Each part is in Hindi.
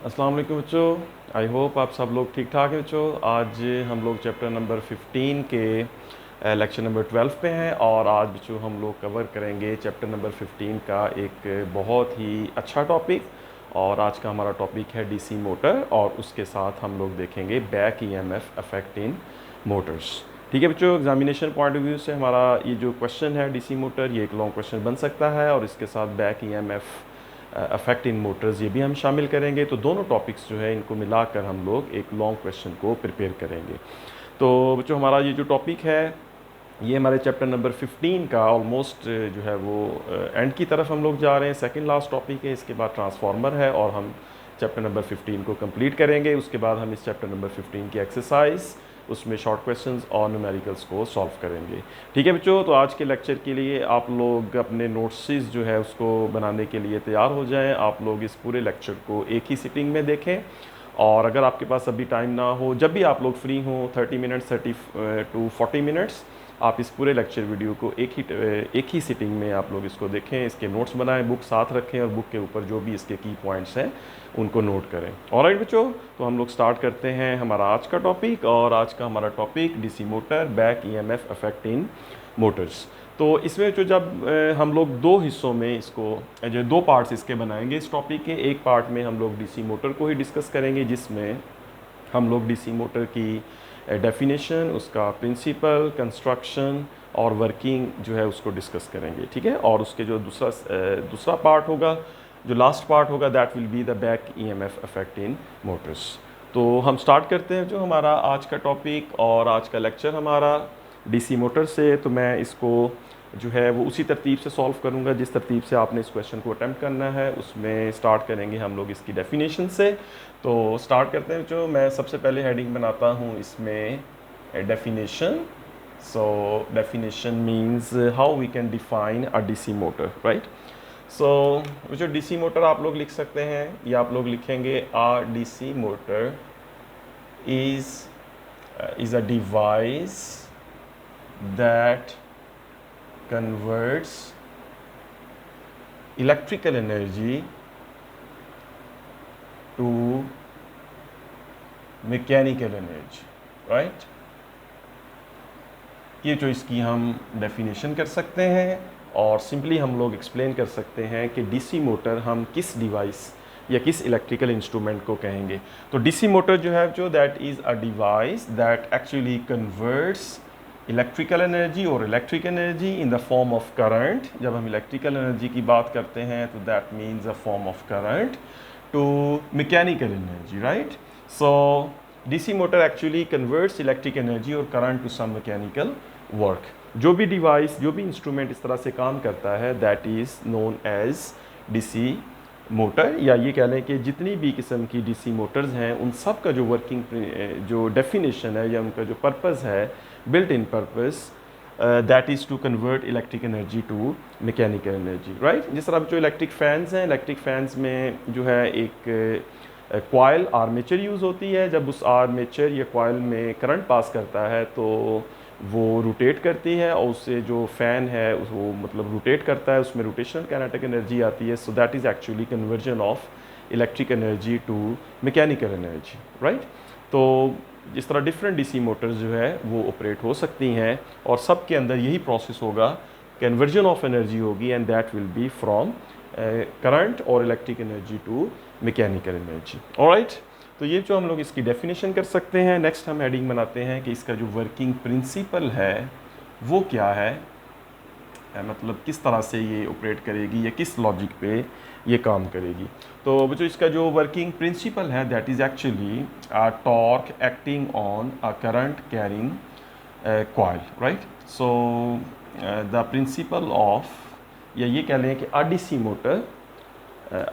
अस्सलाम वालेकुम बच्चों। आई होप आप सब लोग ठीक ठाक हैं बच्चों। आज हम लोग चैप्टर नंबर 15 के लेक्चर नंबर 12 पे हैं और आज बच्चों हम लोग कवर करेंगे चैप्टर नंबर 15 का एक बहुत ही अच्छा टॉपिक। और आज का हमारा टॉपिक है डीसी मोटर और उसके साथ हम लोग देखेंगे back EMF effect in Motors. ठीक है बच्चों, एग्जामिनेशन पॉइंट ऑफ व्यू से हमारा ये जो क्वेश्चन है डीसी मोटर, ये एक लॉन्ग क्वेश्चन बन सकता है और इसके साथ back EMF affect in Motors ये भी हम शामिल करेंगे। तो दोनों टॉपिक्स जो है इनको मिलाकर हम लोग एक लॉन्ग क्वेश्चन को प्रिपेयर करेंगे। तो बच्चों हमारा ये जो टॉपिक है ये हमारे चैप्टर नंबर 15 का ऑलमोस्ट जो है वो एंड की तरफ हम लोग जा रहे हैं। सेकंड लास्ट टॉपिक है, इसके बाद ट्रांसफार्मर है और हम चैप्टर नंबर 15 को कंप्लीट करेंगे। उसके बाद हम इस चैप्टर नंबर 15 की एक्सरसाइज, उसमें शॉर्ट क्वेश्चंस और न्यूमेरिकल्स को सॉल्व करेंगे। ठीक है बच्चों, तो आज के लेक्चर के लिए आप लोग अपने नोट्स जो है उसको बनाने के लिए तैयार हो जाएं। आप लोग इस पूरे लेक्चर को एक ही सिटिंग में देखें और अगर आपके पास अभी टाइम ना हो, जब भी आप लोग फ्री हों 30 मिनट्स 30 टू 40 मिनट्स आप इस पूरे लेक्चर वीडियो को एक ही सिटिंग में आप लोग इसको देखें, इसके नोट्स बनाएं, बुक साथ रखें और बुक के ऊपर जो भी इसके की पॉइंट्स हैं उनको नोट करें। ऑलराइट बच्चों, तो हम लोग स्टार्ट करते हैं हमारा आज का टॉपिक। और आज का हमारा topic DC motor back EMF effect in Motors. तो इसमें जो जब हम लोग दो हिस्सों में इसको जो दो पार्ट्स इसके बनाएंगे इस टॉपिक के, एक पार्ट में हम लोग डीसी मोटर को ही डिस्कस करेंगे जिसमें हम लोग डीसी मोटर की डेफिनेशन, उसका प्रिंसिपल, कंस्ट्रक्शन और वर्किंग जो है उसको डिस्कस करेंगे। ठीक है, और उसके जो दूसरा पार्ट होगा, जो लास्ट पार्ट होगा, that will be the back EMF effect in Motors. तो हम स्टार्ट करते हैं जो हमारा आज का टॉपिक और आज का लेक्चर हमारा डीसी मोटर से। तो मैं इसको जो है वो उसी तरतीब से सॉल्व करूंगा जिस तरतीब से आपने इस क्वेश्चन को अटैम्प्ट करना है। उसमें स्टार्ट करेंगे हम लोग इसकी डेफिनेशन से। तो स्टार्ट करते हैं जो मैं सबसे पहले हेडिंग बनाता हूँ इसमें definition. So definition means how we can define a DC motor, right. So जो डीसी मोटर आप लोग लिख सकते हैं, या आप लोग लिखेंगे अ DC motor is a device that converts electrical energy to mechanical energy, right। ये जो इसकी हम डेफिनेशन कर सकते हैं और सिंपली हम लोग एक्सप्लेन कर सकते हैं कि डीसी मोटर हम किस डिवाइस या किस इलेक्ट्रिकल इंस्ट्रूमेंट को कहेंगे। तो डीसी मोटर जो है जो that is a device that actually converts electrical energy और electric energy in the form of current. जब हम इलेक्ट्रिकल एनर्जी की बात करते हैं तो that means a form of current to mechanical energy, right. So DC motor actually converts electric energy और current to some mechanical work. जो भी डिवाइस, जो भी इंस्ट्रूमेंट इस तरह से काम करता है that is known as DC motor. या ये कह लें कि जितनी भी किस्म की डीसी मोटर्स हैं उन सब का जो वर्किंग जो डेफिनेशन है या उनका जो पर्पस है, built in purpose, that is to convert electric energy to mechanical energy, right. जिस तरह जो इलेक्ट्रिक फैंस हैं, इलेक्ट्रिक फैंस में जो है एक कॉयल आर्मेचर यूज़ होती है। जब उस आर्मेचर या कॉयल में करंट पास करता है तो वो रोटेट करती है और उससे जो फ़ैन है वो मतलब रोटेट करता है, उसमें रोटेशनल काइनेटिक एनर्जी आती है। So that is actually conversion of electric energy to mechanical energy, right. तो इस तरह डिफरेंट डीसी मोटर्स जो है वो ऑपरेट हो सकती हैं और सब के अंदर यही प्रोसेस होगा, कन्वर्जन ऑफ एनर्जी होगी and that will be from current और electric energy to mechanical energy, alright. तो ये जो हम लोग इसकी डेफिनेशन कर सकते हैं। नेक्स्ट हम हेडिंग बनाते हैं कि इसका जो वर्किंग प्रिंसिपल है वो क्या है, मतलब किस तरह से ये ऑपरेट करेगी या किस लॉजिक पे ये काम करेगी। तो जो इसका जो वर्किंग प्रिंसिपल है that is actually torque acting on a current carrying coil, right. So the principle of, या ये कह लें कि अ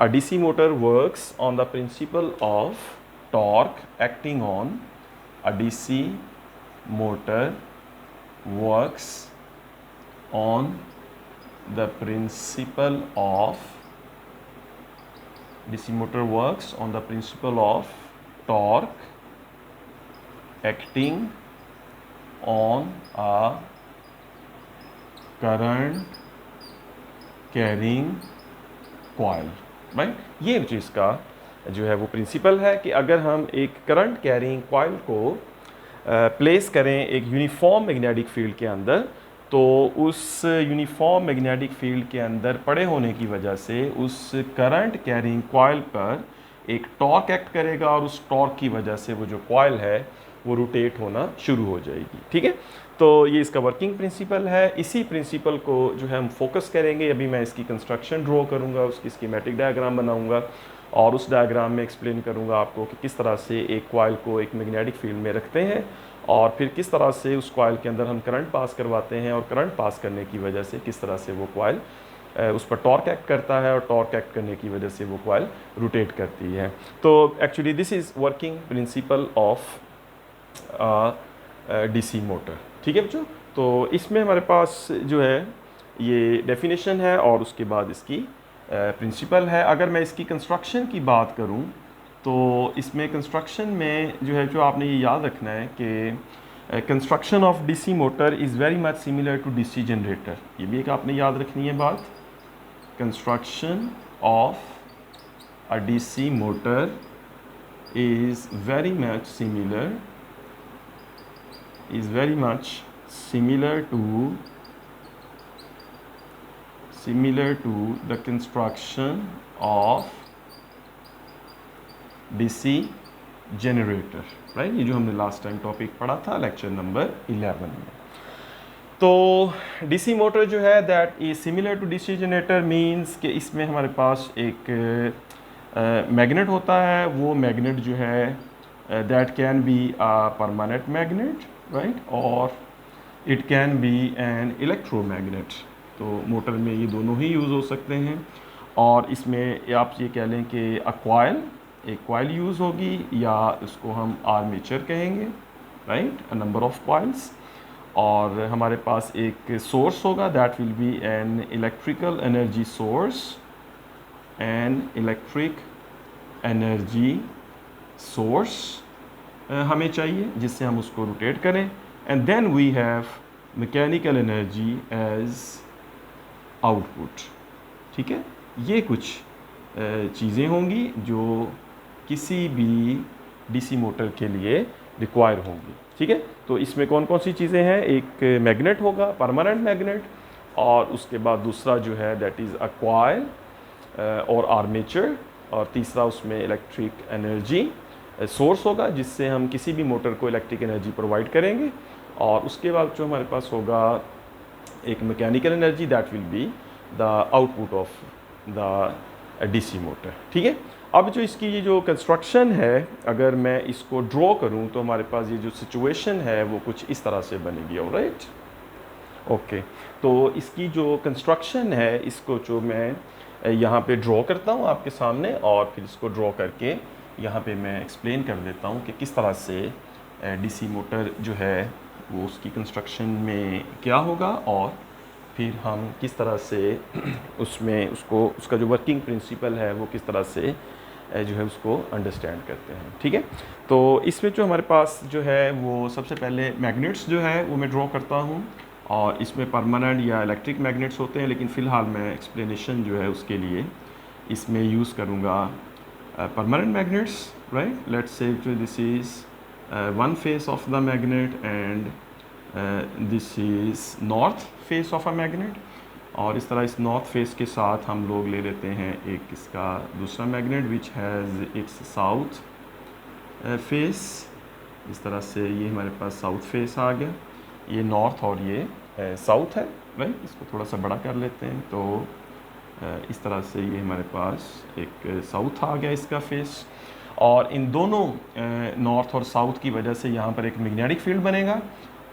DC motor works on the principle of torque acting on a DC motor works on the principle of torque acting on a current carrying coil, right। ये जो इसका जो है वो प्रिंसिपल है कि अगर हम एक करंट कैरिंग कॉइल को प्लेस करें एक यूनिफॉर्म मैग्नेटिक फील्ड के अंदर, तो उस यूनिफॉर्म मैग्नेटिक फील्ड के अंदर पड़े होने की वजह से उस करंट कैरिंग कॉइल पर एक टॉर्क एक्ट करेगा और उस टॉर्क की वजह से वो जो कॉइल है वो रोटेट होना शुरू हो जाएगी। ठीक है, तो ये इसका वर्किंग प्रिंसिपल है। इसी प्रिंसिपल को जो है हम फोकस करेंगे। अभी मैं इसकी कंस्ट्रक्शन ड्रॉ करूँगा, उसकी स्कीमेटिक डायग्राम बनाऊँगा और उस डायग्राम में एक्सप्लेन करूँगा आपको कि किस तरह से एक कॉइल को एक मैग्नेटिक फील्ड में रखते हैं और फिर किस तरह से उस कॉइल के अंदर हम करंट पास करवाते हैं और करंट पास करने की वजह से किस तरह से वो कॉइल उस पर टॉर्क एक्ट करता है और टॉर्क एक्ट करने की वजह से वो कॉइल रोटेट करती है। तो actually this is working principle of DC motor. ठीक है बच्चों, तो इसमें हमारे पास जो है ये डेफिनेशन है और उसके बाद इसकी प्रिंसिपल है। अगर मैं इसकी कंस्ट्रक्शन की बात करूं तो इसमें कंस्ट्रक्शन में जो है जो आपने ये याद रखना है कि construction of DC motor is very much similar to DC generator. ये भी एक आपने याद रखनी है बात। Construction of a DC motor is very much similar to the construction of DC generator, right. ये जो हमने लास्ट टाइम टॉपिक पढ़ा था लेक्चर नंबर 11 में। तो डीसी मोटर जो है that is similar to DC generator means कि इसमें हमारे पास एक मैग्नेट होता है। वो मैग्नेट जो है that can be a permanent magnet, right, और it can be an electromagnet. तो मोटर में ये दोनों ही यूज़ हो सकते हैं। और इसमें आप ये कह लें कि एक कॉइल यूज़ होगी या इसको हम आर्मेचर कहेंगे, right, a number of coils. और हमारे पास एक सोर्स होगा that will be an electrical energy source हमें चाहिए जिससे हम उसको रोटेट करें। And then we have mechanical energy as output. ठीक है, ये कुछ चीज़ें होंगी जो किसी भी डीसी मोटर के लिए रिक्वायर होंगी। ठीक है, तो इसमें कौन कौन सी चीज़ें हैं? एक मैग्नेट होगा, परमानेंट मैग्नेट, और उसके बाद दूसरा जो है दैट इज़ अ कॉइल और आर्मेचर, और तीसरा उसमें इलेक्ट्रिक एनर्जी सोर्स होगा जिससे हम किसी भी मोटर को इलेक्ट्रिक एनर्जी प्रोवाइड करेंगे। और उसके बाद जो हमारे पास होगा एक mechanical energy that will be the output of the DC motor. ठीक है, अब जो इसकी ये जो कंस्ट्रक्शन है अगर मैं इसको ड्रॉ करूं तो हमारे पास ये जो सिचुएशन है वो कुछ इस तरह से बनेगी। ऑलराइट, ओके, तो इसकी जो कंस्ट्रक्शन है इसको जो मैं यहाँ पे ड्रॉ करता हूँ आपके सामने और फिर इसको ड्रॉ करके यहाँ पे मैं एक्सप्लेन कर देता हूँ कि किस तरह से डीसी मोटर जो है वो उसकी कंस्ट्रक्शन में क्या होगा और फिर हम किस तरह से उसमें उसका जो वर्किंग प्रिंसिपल है वो किस तरह से जो है उसको अंडरस्टैंड करते हैं। ठीक है, तो इसमें जो हमारे पास जो है वो सबसे पहले मैग्नेट्स जो है वो मैं ड्रॉ करता हूँ और इसमें परमानेंट या इलेक्ट्रिक मैग्नेट्स होते हैं, लेकिन फ़िलहाल मैं एक्सप्लेनेशन जो है उसके लिए इसमें यूज़ करूँगा permanent magnets, right? Let's say this is one face of the magnet and this is north face of a magnet। और इस तरह इस नॉर्थ फेस के साथ हम लोग ले लेते हैं एक इसका दूसरा magnet which has its south face. इस तरह से ये हमारे पास साउथ फेस आ गया, ये नॉर्थ और ये साउथ है, राइट। इसको थोड़ा सा बड़ा कर लेते हैं तो इस तरह से ये हमारे पास एक साउथ आ गया इसका फेस। और इन दोनों नॉर्थ और साउथ की वजह से यहाँ पर एक मैग्नेटिक फील्ड बनेगा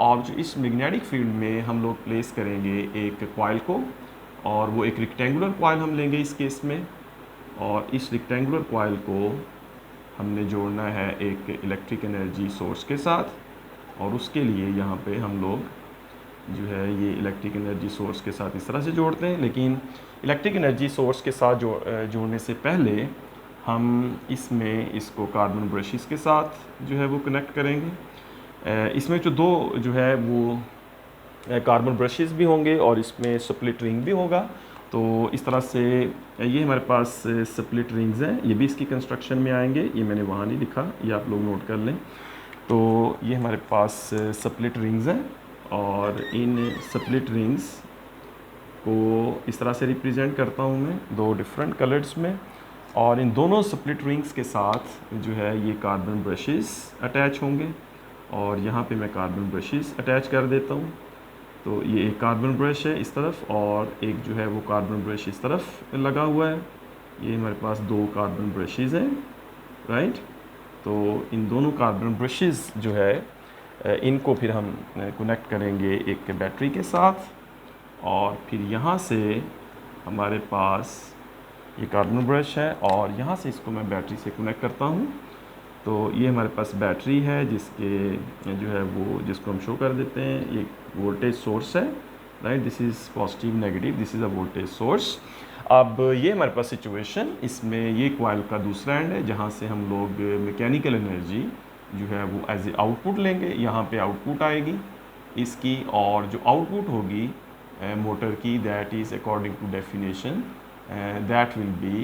और जो इस मैग्नेटिक फील्ड में हम लोग प्लेस करेंगे एक कॉइल को, और वो एक रेक्टेंगुलर कॉइल हम लेंगे इस केस में, और इस रेक्टेंगुलर कॉइल को हमने जोड़ना है एक इलेक्ट्रिक एनर्जी सोर्स के साथ। और उसके लिए यहाँ पे हम लोग जो है ये इलेक्ट्रिक एनर्जी सोर्स के साथ इस तरह से जोड़ते हैं। लेकिन इलेक्ट्रिक एनर्जी सोर्स के साथ जोड़ने से पहले हम इसमें इसको कार्बन ब्रशेस के साथ जो है वो कनेक्ट करेंगे। इसमें जो है वो कार्बन ब्रशेस भी होंगे और इसमें स्प्लिट रिंग भी होगा। तो इस तरह से ये हमारे पास स्प्लिट रिंग्स हैं, ये भी इसकी कंस्ट्रक्शन में आएंगे, ये मैंने वहाँ नहीं लिखा, ये आप लोग नोट कर लें। तो ये हमारे पास स्प्लिट रिंग्स हैं और इन स्प्लिट रिंग्स को इस तरह से रिप्रेजेंट करता हूँ मैं दो डिफरेंट कलर्स में, और इन दोनों स्प्लिट रिंग्स के साथ जो है ये कार्बन ब्रशेस अटैच होंगे, और यहाँ पे मैं कार्बन ब्रशेस अटैच कर देता हूँ। तो ये एक कार्बन ब्रश है इस तरफ और एक जो है वो कार्बन ब्रश इस तरफ लगा हुआ है। ये हमारे पास दो कार्बन ब्रशेस हैं, राइट। तो इन दोनों कार्बन ब्रशेस जो है इनको फिर हम कनेक्ट करेंगे एक बैटरी के साथ, और फिर यहाँ से हमारे पास ये कार्बन ब्रश है और यहाँ से इसको मैं बैटरी से कनेक्ट करता हूँ। तो ये हमारे पास बैटरी है जिसके जो है वो जिसको हम शो कर देते हैं, ये वोल्टेज सोर्स है, right. This is positive negative, this is a voltage source. अब ये हमारे पास सिचुएशन, इसमें ये कॉइल का दूसरा एंड है जहाँ से हम लोग मैकेनिकल एनर्जी जो है वो एज ए आउटपुट लेंगे। यहाँ पे आउटपुट आएगी इसकी, और जो आउटपुट होगी मोटर की, that is according to definition that will be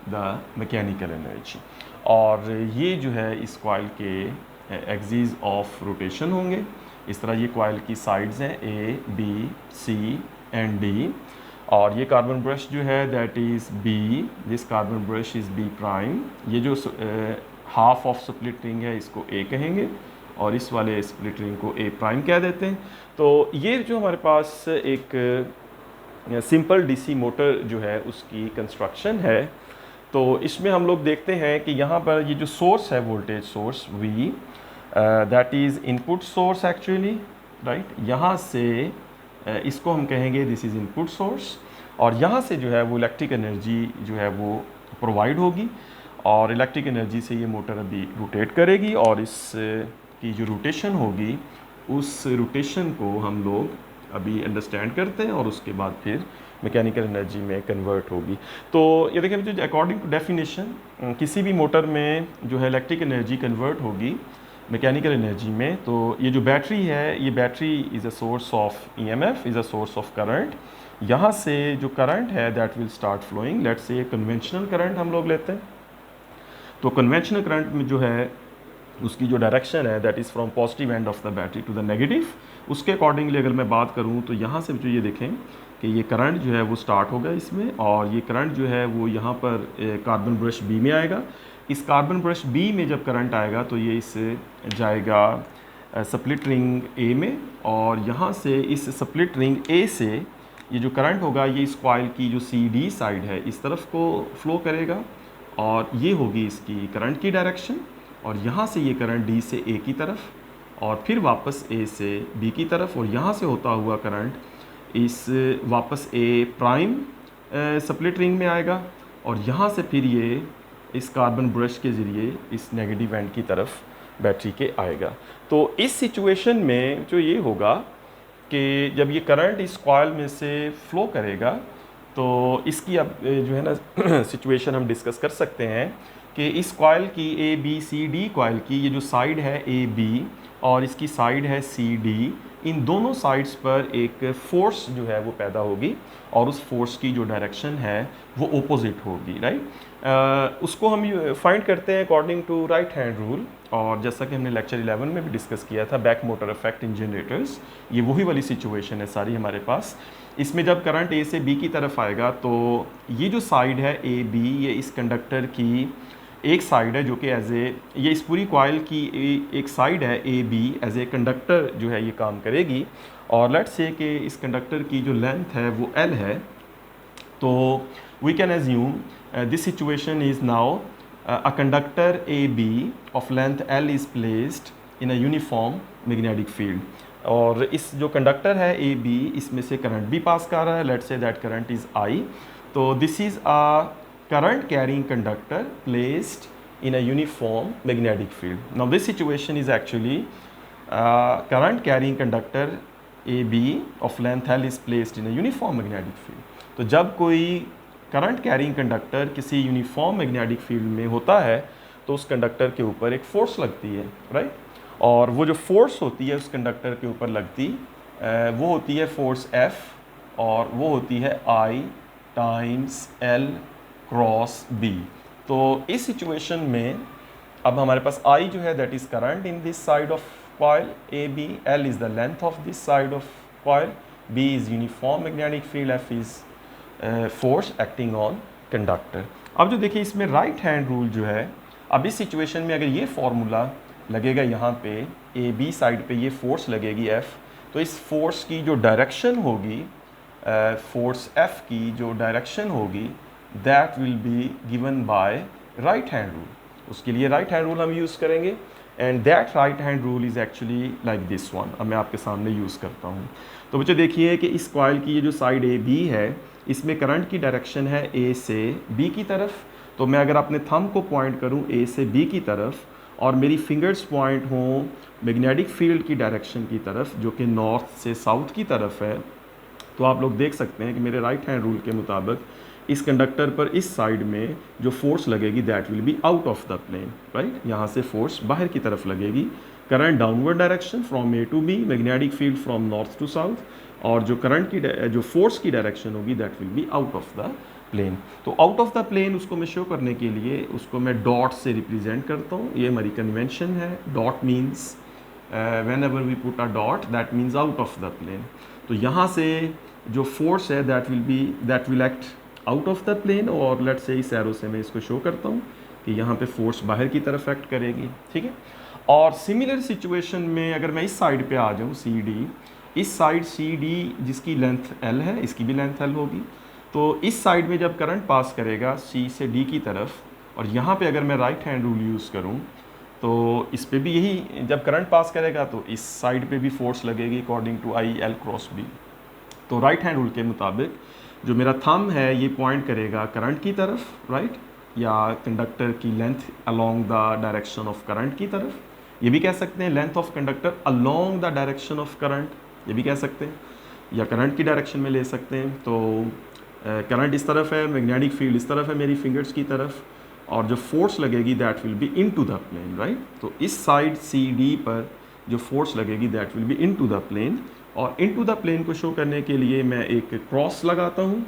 the mechanical energy. और ये जो है इस कॉइल के एक्सिस ऑफ रोटेशन होंगे। इस तरह ये कॉइल की साइड्स हैं A B C and D, और ये कार्बन ब्रश जो है that is B, this carbon brush is B prime. ये जो हाफ ऑफ स्प्लिट रिंग है इसको ए कहेंगे, और इस वाले स्प्लिट रिंग को ए प्राइम कह देते हैं। तो ये जो हमारे पास एक सिंपल डीसी मोटर जो है उसकी कंस्ट्रक्शन है। तो इसमें हम लोग देखते हैं कि यहाँ पर ये जो सोर्स है voltage source V, that is input source actually, right. यहाँ से इसको हम कहेंगे दिस इज़ इनपुट सोर्स, और यहाँ से जो है वो इलेक्ट्रिक एनर्जी जो है वो प्रोवाइड होगी, और इलेक्ट्रिक एनर्जी से ये मोटर अभी रोटेट करेगी, और इस की जो रोटेशन होगी उस रोटेशन को हम लोग अभी अंडरस्टैंड करते हैं, और उसके बाद फिर मैकेनिकल एनर्जी में कन्वर्ट होगी। तो ये देखिए जो अकॉर्डिंग टू डेफिनेशन किसी भी मोटर में जो है इलेक्ट्रिक एनर्जी कन्वर्ट होगी मैकेनिकल एनर्जी में। तो ये जो बैटरी है, ये battery is a source of EMF, is a source of current. यहाँ से जो करंट है that will start flowing, let's say conventional current हम लोग लेते हैं। तो कन्वेंशनल करंट में जो है उसकी जो डायरेक्शन है that is from positive end of the battery to the negative. उसके अकॉर्डिंगली अगर मैं बात करूँ तो यहाँ से जो ये देखें कि ये करंट जो है वो स्टार्ट होगा इसमें, और ये करंट जो है वो यहाँ पर कार्बन ब्रश बी में आएगा। इस कार्बन ब्रश बी में जब करंट आएगा तो ये इससे जाएगा स्प्लिट रिंग ए में, और यहाँ से इस स्प्लिट रिंग ए से ये जो करंट होगा ये इस कॉइल की जो सी डी साइड है इस तरफ को फ्लो करेगा, और ये होगी इसकी करंट की डायरेक्शन। और यहाँ से ये करंट डी से ए की तरफ, और फिर वापस ए से बी की तरफ, और यहाँ से होता हुआ करंट इस वापस ए प्राइम स्प्लिट रिंग में आएगा, और यहाँ से फिर ये इस कार्बन ब्रश के ज़रिए इस नेगेटिव एंड की तरफ बैटरी के आएगा। तो इस सिचुएशन में जो ये होगा कि जब ये करंट इस कॉइल में से फ्लो करेगा तो इसकी अब जो है ना सिचुएशन हम डिस्कस कर सकते हैं कि इस कॉइल की A B C D coil की ये जो साइड है ए बी और इसकी साइड है सी डी, इन दोनों साइड्स पर एक फोर्स जो है वो पैदा होगी, और उस फोर्स की जो डायरेक्शन है वो ओपोजिट होगी, राइट। उसको हम फाइंड करते हैं according to right hand rule, और जैसा कि हमने लेक्चर 11 में भी डिस्कस किया था back motor effect in generators, ये वही वाली सिचुएशन है सारी हमारे पास। इसमें जब करंट ए से बी की तरफ आएगा तो ये जो साइड है ए बी, ये इस कंडक्टर की एक साइड है जो कि एज ए, ये इस पूरी कॉइल की एक साइड है A B as a conductor जो है ये काम करेगी। और लेट्स से कि इस कंडक्टर की जो लेंथ है वो एल है, तो we can assume this situation is now a conductor A B of length L is placed in a uniform magnetic field. और इस जो कंडक्टर है ए बी, इसमें से करंट भी पास कर रहा है, let's say that current is I. तो this is a current carrying conductor placed in a uniform magnetic field. Now this situation is actually current carrying conductor AB of length L is placed in a uniform magnetic field. तो जब कोई current carrying conductor किसी uniform magnetic field में होता है तो उस कंडक्टर के ऊपर एक फोर्स लगती है, राइट। और वो जो फोर्स होती है उस कंडक्टर के ऊपर लगती वो होती है फोर्स F, और वो होती है I times L cross B। तो इस सिचुएशन में अब हमारे पास I जो है that is current in this side of coil AB, L is the length of this side of coil, B is uniform magnetic field, F is force acting on conductor. अब जो देखिए इसमें राइट हैंड रूल जो है, अब इस सिचुएशन में अगर ये फॉर्मूला लगेगा यहाँ पे AB साइड पे ये फोर्स लगेगी F, तो इस फोर्स की जो डायरेक्शन होगी, फोर्स F की जो डायरेक्शन होगी that will be given by right hand rule. उसके लिए राइट हैंड रूल हम यूज़ करेंगे and that right hand rule is actually like this one. अब मैं आपके सामने यूज़ करता हूँ। तो बच्चों देखिए कि इस कॉइल की ये जो साइड AB है, इसमें करंट की डायरेक्शन है A से B की तरफ। तो मैं अगर अपने थंब को पॉइंट करूँ A से B की तरफ और मेरी फिंगर्स पॉइंट हों मैग्नेटिक फील्ड की डायरेक्शन की तरफ जो कि नॉर्थ से साउथ की तरफ है, तो आप लोग देख सकते हैं कि मेरे राइट हैंड रूल के मुताबिक इस कंडक्टर पर इस साइड में जो फोर्स लगेगी that will be out of the plane, right. यहाँ से फोर्स बाहर की तरफ लगेगी, current downward direction from A to B, magnetic field from north to south, और जो करंट की जो फोर्स की डायरेक्शन होगी that will be out of the plane. तो आउट ऑफ द प्लेन उसको मैं शो करने के लिए उसको मैं डॉट से रिप्रेजेंट करता हूँ। ये हमारी कन्वेंशन है। Dot means whenever we put a dot that means out of the plane. तो यहाँ से जो फोर्स है that will act out of the plane, और लेट से इस एरो से मैं इसको शो करता हूँ कि यहाँ पे फोर्स बाहर की तरफ एक्ट करेगी, ठीक है। और सिमिलर सिचुएशन में अगर मैं इस साइड पे आ जाऊँ CD, इस साइड CD जिसकी लेंथ L है, इसकी भी लेंथ L होगी। तो इस साइड में जब करंट पास करेगा C से D की तरफ, और यहाँ पे अगर मैं राइट हैंड रूल यूज़ करूँ तो इस पे भी यही, जब करंट पास करेगा तो इस साइड पे भी फोर्स लगेगी according to I L cross B। तो राइट हैंड रूल के मुताबिक जो मेरा थंब है ये पॉइंट करेगा करंट की तरफ, राइट, या कंडक्टर की length along the direction of current की तरफ। ये भी कह सकते हैं length of conductor along the direction of current, ये भी कह सकते हैं, या करंट की डायरेक्शन में ले सकते हैं। तो करंट इस तरफ है, मैग्नेटिक फील्ड इस तरफ है मेरी फिंगर्स की तरफ, और जो फोर्स लगेगी that will be into the plane, right. तो इस साइड CD पर जो फोर्स लगेगी that will be into the plane, और इनटू द प्लेन को शो करने के लिए मैं एक क्रॉस लगाता हूँ,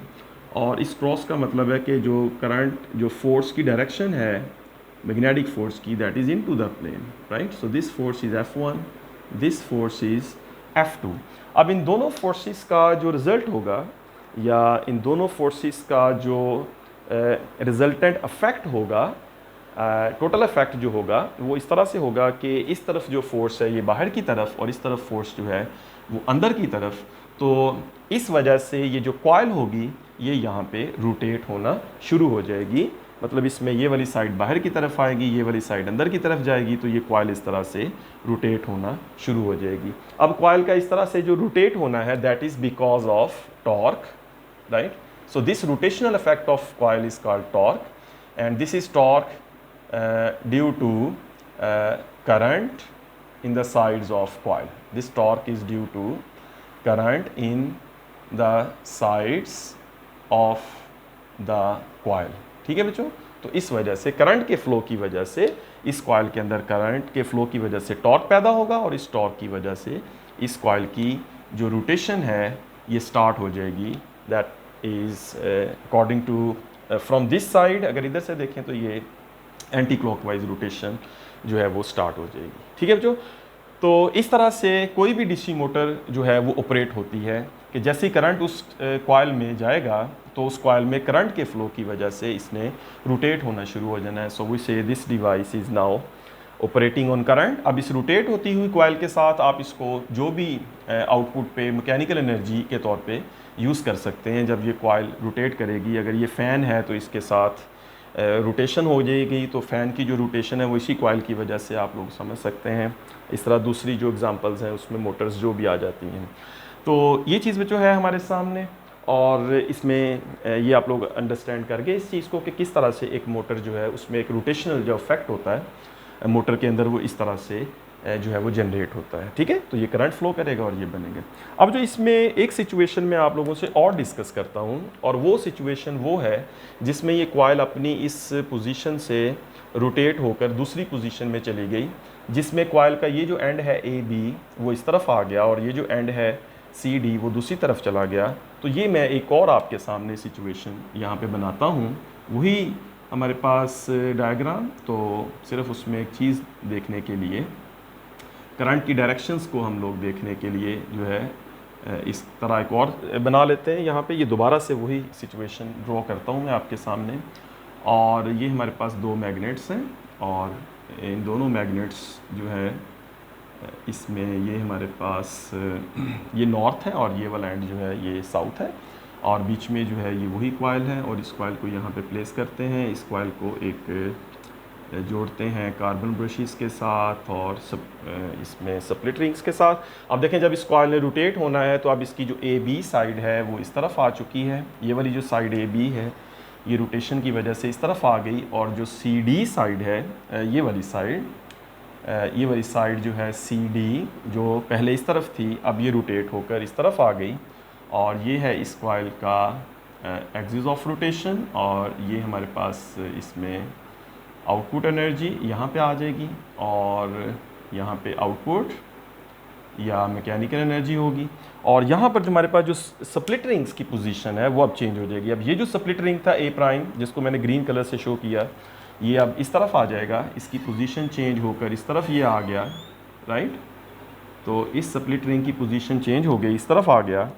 और इस क्रॉस का मतलब है कि जो करंट, जो फोर्स की डायरेक्शन है मैग्नेटिक फोर्स की that is into the plane, right. So this force is F1, this force is F2। अब इन दोनों फोर्सेस का जो रिज़ल्ट होगा, या इन दोनों फोर्सेस का जो रिजल्टेंट अफेक्ट होगा, टोटल इफेक्ट जो होगा वो इस तरह से होगा कि इस तरफ जो फोर्स है ये बाहर की तरफ, और इस तरफ फोर्स जो है वो अंदर की तरफ। तो इस वजह से ये जो कॉइल होगी ये यहाँ पे रोटेट होना शुरू हो जाएगी। मतलब इसमें ये वाली साइड बाहर की तरफ आएगी, ये वाली साइड अंदर की तरफ जाएगी, तो ये कॉइल इस तरह से रोटेट होना शुरू हो जाएगी। अब कॉइल का इस तरह से जो रोटेट होना है that is because of torque, right. So this rotational effect of coil is called torque, and this is torque due to current in the sides of coil. This torque is due to current in the sides of the coil. ठीक है बच्चों। तो इस वजह से करंट के फ्लो की वजह से इस कॉइल के अंदर करंट के फ्लो की वजह से टॉर्क पैदा होगा, और इस टॉर्क की वजह से इस कॉइल की जो रोटेशन है ये स्टार्ट हो जाएगी। That is according to from this side, अगर इधर से देखें तो ये एंटी क्लॉकवाइज रोटेशन जो है वो स्टार्ट हो जाएगी, ठीक है बच्चों। तो इस तरह से कोई भी डीसी मोटर जो है वो ऑपरेट होती है कि जैसे ही करंट उस कॉइल में जाएगा तो उस कॉइल में करंट के फ्लो की वजह से इसने रोटेट होना शुरू हो जाना है। सो वी से this device is now operating on current. अब इस रोटेट होती हुई कॉइल के साथ आप इसको जो भी आउटपुट पे मैकेनिकल एनर्जी के तौर पे यूज़ कर सकते हैं। जब ये कॉइल रोटेट करेगी, अगर ये फ़ैन है तो इसके साथ रोटेशन हो जाएगी, तो फ़ैन की जो रोटेशन है वो इसी कॉइल की वजह से आप लोग समझ सकते हैं। इस तरह दूसरी जो एग्जांपल्स हैं उसमें मोटर्स जो भी आ जाती हैं। तो ये चीज़ जो है हमारे सामने, और इसमें ये आप लोग अंडरस्टैंड करके इस चीज़ को कि किस तरह से एक मोटर जो है उसमें एक रोटेशनल जो इफेक्ट होता है मोटर के अंदर वो इस तरह से जो है वो जनरेट होता है, ठीक है। तो ये करंट फ्लो करेगा और ये बनेंगे। अब जो इसमें एक सिचुएशन में आप लोगों से और डिस्कस करता हूँ, और वो सिचुएशन वो है जिसमें ये कॉइल अपनी इस पोजीशन से रोटेट होकर दूसरी पोजीशन में चली गई, जिसमें कॉइल का ये जो एंड है AB वो इस तरफ आ गया, और ये जो एंड है CD वो दूसरी तरफ चला गया। तो तो ये मैं एक और आपके सामने सिचुएशन यहाँ पे बनाता हूँ, वही हमारे पास डायग्राम, तो सिर्फ उसमें एक चीज़ देखने के लिए, करंट की डायरेक्शंस को हम लोग देखने के लिए जो है इस तरह एक और बना लेते हैं। यहाँ पे ये दोबारा से वही सिचुएशन ड्रॉ करता हूँ मैं आपके सामने। और ये हमारे पास दो मैग्नेट्स हैं और इन दोनों मैग्नेट्स जो है इसमें ये हमारे पास ये नॉर्थ है और ये वाला एंड जो है ये साउथ है, और बीच में जो है ये वही कॉइल है, और इस कॉइल को यहाँ पे प्लेस करते हैं। इस कॉइल को एक जोड़ते हैं कार्बन ब्रशेस के साथ और इसमें स्प्लिट रिंग्स के साथ। अब देखें, जब इस कॉइल ने रोटेट होना है तो अब इसकी जो ए बी साइड है वो इस तरफ आ चुकी है। ये वाली जो साइड ए बी है ये रोटेशन की वजह से इस तरफ आ गई, और जो सी डी साइड है ये वाली साइड जो है सी डी, जो पहले इस तरफ थी अब ये रोटेट होकर इस तरफ आ गई, और ये है इस कॉइल का एक्सिस ऑफ रोटेशन। और ये हमारे पास इसमें आउटपुट एनर्जी यहाँ पे आ जाएगी, और यहाँ पे आउटपुट या मैकेनिकल एनर्जी होगी। और यहाँ पर जो हमारे पास जो स्प्लिट रिंग्स की पोजीशन है वो अब चेंज हो जाएगी। अब ये जो स्प्लिट रिंग था ए प्राइम, जिसको मैंने ग्रीन कलर से शो किया, ये अब इस तरफ आ जाएगा, इसकी पोजीशन चेंज होकर इस तरफ ये आ गया, राइट। तो इस स्प्लिट रिंग की पोजीशन चेंज हो गई, इस तरफ आ गया,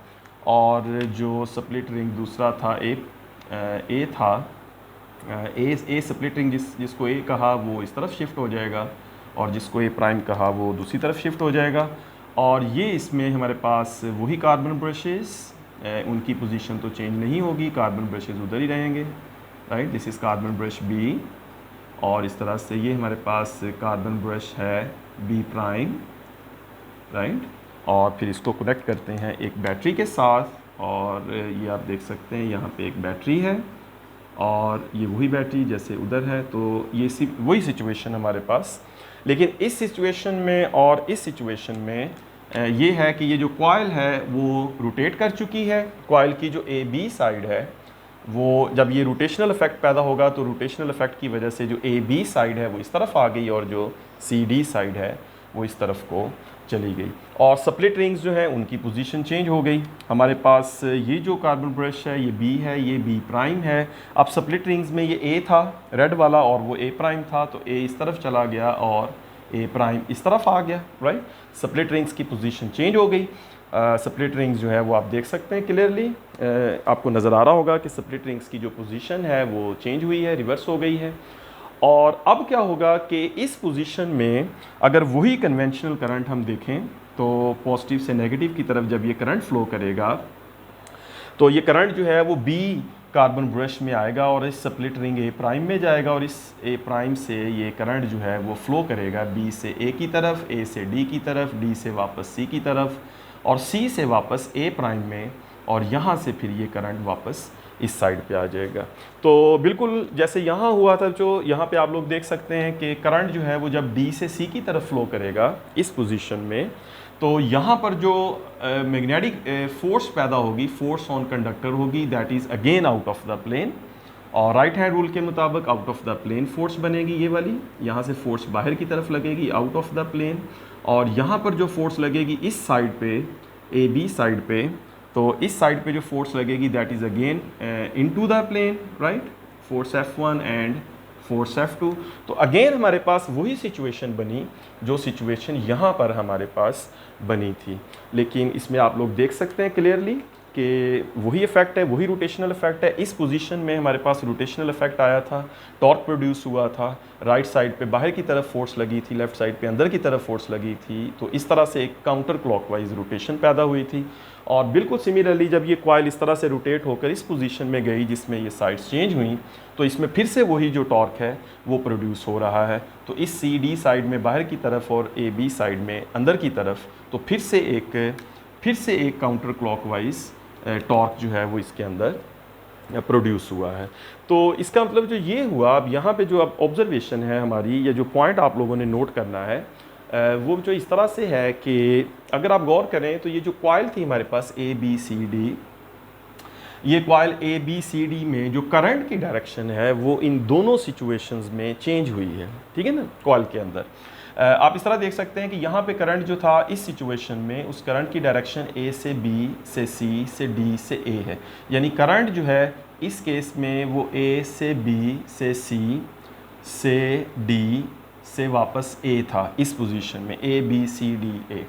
और जो स्प्लिट रिंग दूसरा था ए था, ए स्प्लिट रिंग जिसको ए कहा वो इस तरफ शिफ्ट हो जाएगा, और जिसको ए प्राइम कहा वो दूसरी तरफ शिफ्ट हो जाएगा। और ये इसमें हमारे पास वही कार्बन ब्रशेस, उनकी पोजीशन तो चेंज नहीं होगी, कार्बन ब्रशेस उधर ही रहेंगे, right. This is carbon brush B, और इस तरह से ये हमारे पास कार्बन ब्रश है बी प्राइम, राइट। और फिर इसको कनेक्ट करते हैं एक बैटरी के साथ, और ये आप देख सकते हैं यहाँ पे एक बैटरी है और ये वही बैटरी जैसे उधर है। तो ये वही सिचुएशन हमारे पास, लेकिन इस सिचुएशन में और इस सिचुएशन में ये है कि ये जो कॉइल है वो रोटेट कर चुकी है। कॉइल की जो ए बी साइड है वो, जब ये रोटेशनल इफेक्ट पैदा होगा तो रोटेशनल इफेक्ट की वजह से जो ए बी साइड है वो इस तरफ आ गई, और जो सी डी साइड है वो इस तरफ को चली गई, और स्प्लिट रिंग्स जो है उनकी पोजीशन चेंज हो गई। हमारे पास ये जो कार्बन ब्रश है ये बी है, ये बी प्राइम है। अब स्प्लिट रिंग्स में ये ए था रेड वाला और वो ए प्राइम था, तो ए इस तरफ चला गया और ए प्राइम इस तरफ आ गया, राइट। स्प्लिट रिंग्स की पोजीशन चेंज हो गई। स्प्लिट रिंग्स जो है वो आप देख सकते हैं क्लियरली, आपको नज़र आ रहा होगा कि स्प्लिट रिंग्स की जो पोजीशन है वो चेंज हुई है, रिवर्स हो गई है। और अब क्या होगा कि इस पोजीशन में अगर वही कन्वेंशनल करंट हम देखें तो पॉजिटिव से नेगेटिव की तरफ जब ये करंट फ्लो करेगा तो ये करंट जो है वो बी कार्बन ब्रश में आएगा और इस स्प्लिट रिंग ए प्राइम में जाएगा, और इस ए प्राइम से ये करंट जो है वो फ्लो करेगा बी से ए की तरफ, ए से डी की तरफ, डी से वापस सी की तरफ, और सी से वापस ए प्राइम में, और यहाँ से फिर ये करंट वापस इस साइड पे आ जाएगा। तो बिल्कुल जैसे यहाँ हुआ था, जो यहाँ पे आप लोग देख सकते हैं कि करंट जो है वो जब डी से सी की तरफ फ्लो करेगा इस पोजीशन में, तो यहाँ पर जो मैग्नेटिक फोर्स पैदा होगी, फोर्स ऑन कंडक्टर होगी, that is again out of the plane, और राइट हैंड रूल के मुताबिक out of the plane force बनेगी ये वाली। यहाँ से फोर्स बाहर की तरफ लगेगी आउट ऑफ द प्लेन, और यहाँ पर जो फोर्स लगेगी इस साइड पे, ए बी साइड पे, तो इस साइड पे जो फोर्स लगेगी that is again into the plane, right, force F1 and force F2। तो अगेन हमारे पास वही सिचुएशन बनी जो सिचुएशन यहाँ पर हमारे पास बनी थी, लेकिन इसमें आप लोग देख सकते हैं क्लियरली कि वही इफेक्ट है, वही रोटेशनल इफेक्ट है। इस पोजीशन में हमारे पास रोटेशनल इफेक्ट आया था, टॉर्क प्रोड्यूस हुआ था, राइट साइड पे बाहर की तरफ फोर्स लगी थी, लेफ्ट साइड पे अंदर की तरफ फोर्स लगी थी, तो इस तरह से एक काउंटर क्लॉकवाइज रोटेशन पैदा हुई थी। और बिल्कुल सिमिलरली जब ये कॉइल इस तरह से रोटेट होकर इस पोजीशन में गई जिसमें ये साइड्स चेंज हुई, तो इसमें फिर से वही जो टॉर्क है वो प्रोड्यूस हो रहा है। तो इस सी डी साइड में बाहर की तरफ और ए बी साइड में अंदर की तरफ, तो फिर से एक काउंटर क्लॉकवाइज टॉर्क जो है वो इसके अंदर प्रोड्यूस हुआ है। तो इसका मतलब जो ये हुआ, अब यहाँ पे जो अब ऑब्जर्वेशन है हमारी, या जो पॉइंट आप लोगों ने नोट करना है वो जो इस तरह से है कि अगर आप गौर करें तो ये जो कॉइल थी हमारे पास ए बी सी डी, ये coil A B C D में जो करंट की डायरेक्शन है वो इन दोनों सिचुएशंस में चेंज हुई है, ठीक है ना, कॉइल के अंदर। आप इस तरह देख सकते हैं कि यहाँ पे करंट जो था इस सिचुएशन में, उस करंट की डायरेक्शन ए से बी से सी से डी से ए है। यानी करंट जो है इस केस में वो ए से बी से सी से डी से वापस ए था, इस पोजीशन में ए बी सी डी ए।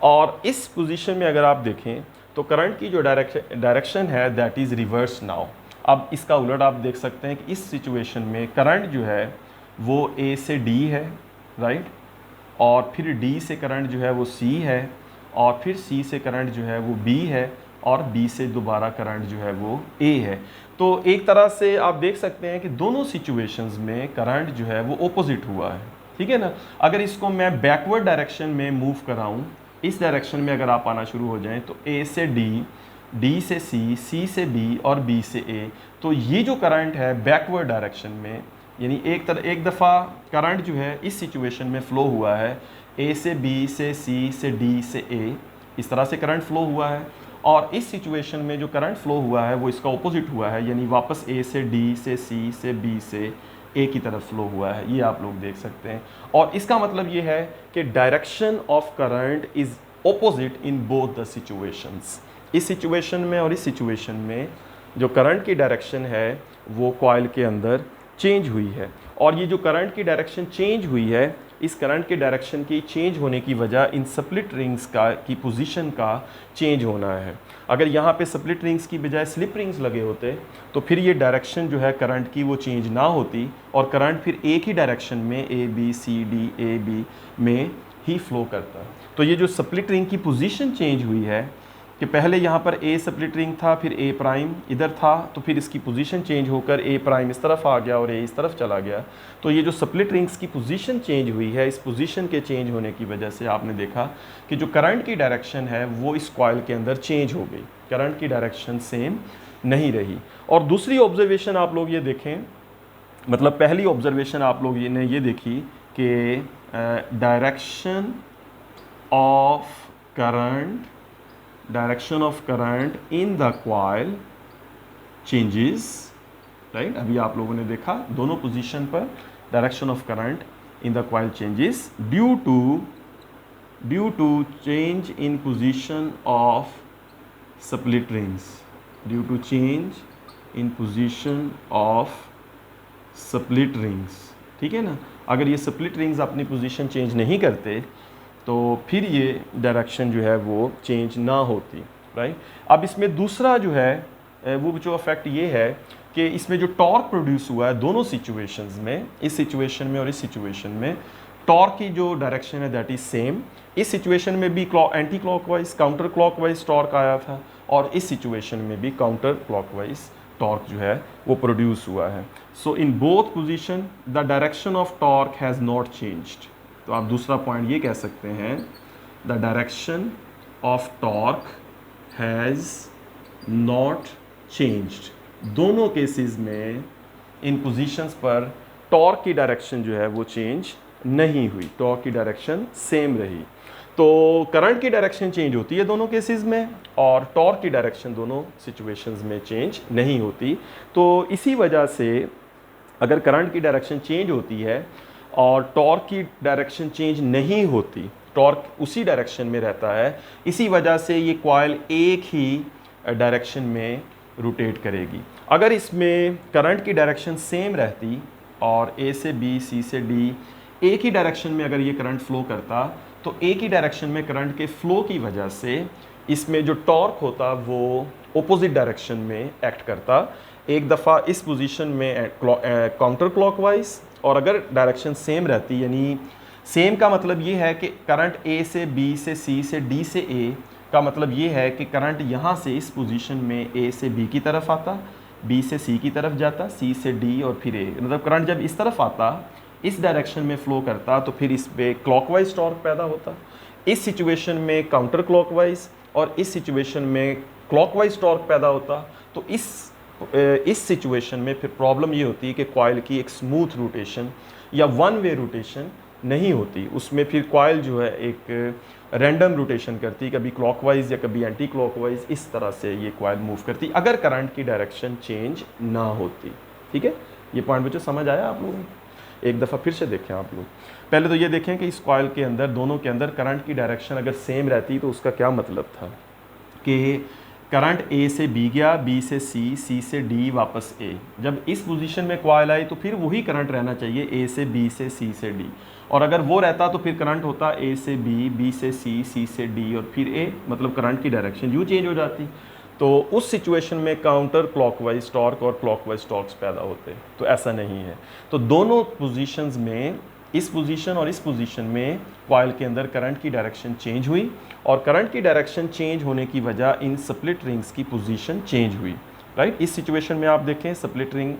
और इस पोजीशन में अगर आप देखें तो करंट की जो डायरेक्शन है दैट इज़ रिवर्स नाउ। अब इसका उलट आप देख सकते हैं कि इस सिचुएशन में करंट जो है वो ए से डी है, राइट, और फिर डी से करंट जो है वो सी है, और फिर सी से करंट जो है वो बी है, और बी से दोबारा करंट जो है वो ए है। तो एक तरह से आप देख सकते हैं कि दोनों सिचुएशंस में करंट जो है वो ऑपोजिट हुआ है, ठीक है ना। अगर इसको मैं बैकवर्ड डायरेक्शन में मूव कराऊं, इस डायरेक्शन में अगर आप आना शुरू हो जाएं तो ए से डी, डी से सी, सी से बी और बी से ए, तो ये जो करंट है बैकवर्ड डायरेक्शन में, यानी एक दफ़ा करंट जो है इस सिचुएशन में फ़्लो हुआ है ए से बी से सी से डी से ए, इस तरह से करंट फ़्लो हुआ है। और इस सिचुएशन में जो करंट फ़्लो हुआ है वो इसका ऑपोजिट हुआ है, यानी वापस ए से डी से सी से बी से ए की तरफ फ़्लो हुआ है। ये आप लोग देख सकते हैं। और इसका मतलब ये है कि direction of current is opposite in both the situations. इस सिचुएशन में और इस सिचुएशन में जो करंट की डायरेक्शन है वो कॉइल के अंदर चेंज हुई है। और ये जो करंट की डायरेक्शन चेंज हुई है, इस करंट के डायरेक्शन की चेंज होने की वजह इन स्प्लिट रिंग्स की पोजीशन का चेंज होना है। अगर यहाँ पे स्प्लिट रिंग्स की बजाय स्लिप रिंग्स लगे होते तो फिर ये डायरेक्शन जो है करंट की वो चेंज ना होती, और करंट फिर एक ही डायरेक्शन में A B C D A B में ही फ्लो करता। तो ये जो स्प्लिट रिंग की पोजीशन चेंज हुई है कि पहले यहाँ पर ए स्प्लिट रिंग था, फिर ए प्राइम इधर था, तो फिर इसकी पोजीशन चेंज होकर ए प्राइम इस तरफ आ गया और ए इस तरफ चला गया। तो ये जो स्प्लिट रिंग्स की पोजीशन चेंज हुई है, इस पोजीशन के चेंज होने की वजह से आपने देखा कि जो करंट की डायरेक्शन है वो इस कॉइल के अंदर चेंज हो गई, करंट की डायरेक्शन सेम नहीं रही। और दूसरी ऑब्जर्वेशन आप लोग ये देखें, मतलब पहली ऑब्जर्वेशन आप लोग ये देखी कि direction of current in the coil changes, right. अभी आप लोगों ने देखा दोनों पोजीशन पर direction of current in the coil changes due to change in position of split rings, due to change in position of split rings, ठीक है ना। अगर ये स्प्लिट रिंग्स अपनी पोजीशन चेंज नहीं करते तो फिर ये डायरेक्शन जो है वो चेंज ना होती, राइट। अब इसमें दूसरा जो है वो जो इफेक्ट ये है कि इसमें जो टॉर्क प्रोड्यूस हुआ है दोनों सिचुएशंस में, इस सिचुएशन में और इस सिचुएशन में, टॉर्क की जो डायरेक्शन है दैट इज सेम। इस सिचुएशन में भी anti clockwise counter clockwise torque आया था, और इस सिचुएशन में भी काउंटर क्लॉकवाइज टॉर्क जो है वो प्रोड्यूस हुआ है। So in both position the direction of torque has not changed. तो आप दूसरा पॉइंट ये कह सकते हैं, the direction of torque has not changed. दोनों केसेस में इन पोजीशंस पर टॉर्क की डायरेक्शन जो है वो चेंज नहीं हुई, टॉर्क की डायरेक्शन सेम रही। तो करंट की डायरेक्शन चेंज होती है दोनों केसेस में, और टॉर्क की डायरेक्शन दोनों सिचुएशंस में चेंज नहीं होती। तो इसी वजह से अगर करंट की डायरेक्शन चेंज होती है और टॉर्क की डायरेक्शन चेंज नहीं होती, टॉर्क उसी डायरेक्शन में रहता है, इसी वजह से ये कॉइल एक ही डायरेक्शन में रोटेट करेगी। अगर इसमें करंट की डायरेक्शन सेम रहती और ए से बी सी से डी एक ही डायरेक्शन में अगर ये करंट फ्लो करता, तो एक ही डायरेक्शन में करंट के फ्लो की वजह से इसमें जो टॉर्क होता वो ऑपोजिट डायरेक्शन में एक्ट करता। एक दफ़ा इस पोजीशन में काउंटर क्लॉकवाइज, और अगर डायरेक्शन सेम रहती, यानी सेम का मतलब ये है कि करंट ए से बी से सी से डी से ए का मतलब ये है कि करंट यहाँ से इस पोजीशन में ए से बी की तरफ आता, बी से सी की तरफ जाता, सी से डी और फिर ए, मतलब करंट जब इस तरफ आता, इस डायरेक्शन में फ्लो करता, तो फिर इस पे क्लॉकवाइज टॉर्क पैदा होता। इस सिचुएशन में काउंटर क्लॉकवाइज और इस सिचुएशन में क्लॉकवाइज टॉर्क पैदा होता। तो इस सिचुएशन में फिर प्रॉब्लम ये होती है कि कॉइल की एक स्मूथ रोटेशन या वन वे रोटेशन नहीं होती, उसमें फिर कॉइल जो है एक रैंडम रोटेशन करती, कभी क्लॉकवाइज या कभी एंटी क्लॉकवाइज, इस तरह से ये कॉइल मूव करती अगर करंट की डायरेक्शन चेंज ना होती। ठीक है, ये पॉइंट बच्चों समझ आया आप लोगों को? एक दफ़ा फिर से देखें आप लोग। पहले तो ये देखें कि इस कॉइल के अंदर, दोनों के अंदर करंट की डायरेक्शन अगर सेम रहती तो उसका क्या मतलब था कि करंट ए से बी गया, बी से सी से डी, वापस ए। जब इस पोजीशन में कॉइल आई तो फिर वही करंट रहना चाहिए, ए से बी से सी से डी। और अगर वो रहता तो फिर करंट होता ए से बी, बी से सी से डी और फिर ए, मतलब करंट की डायरेक्शन यूँ चेंज हो जाती। तो उस सिचुएशन में काउंटर क्लॉकवाइज टॉर्क और क्लॉकवाइज टॉर्क्स पैदा होते। तो ऐसा नहीं है। तो दोनों पोजीशंस में, इस पोजीशन और इस पोजीशन में कॉइल के अंदर करंट की डायरेक्शन चेंज हुई और करंट की डायरेक्शन चेंज होने की वजह इन स्प्लिट रिंग्स की पोजीशन चेंज हुई, राइट। इस सिचुएशन में आप देखें स्प्लिट रिंग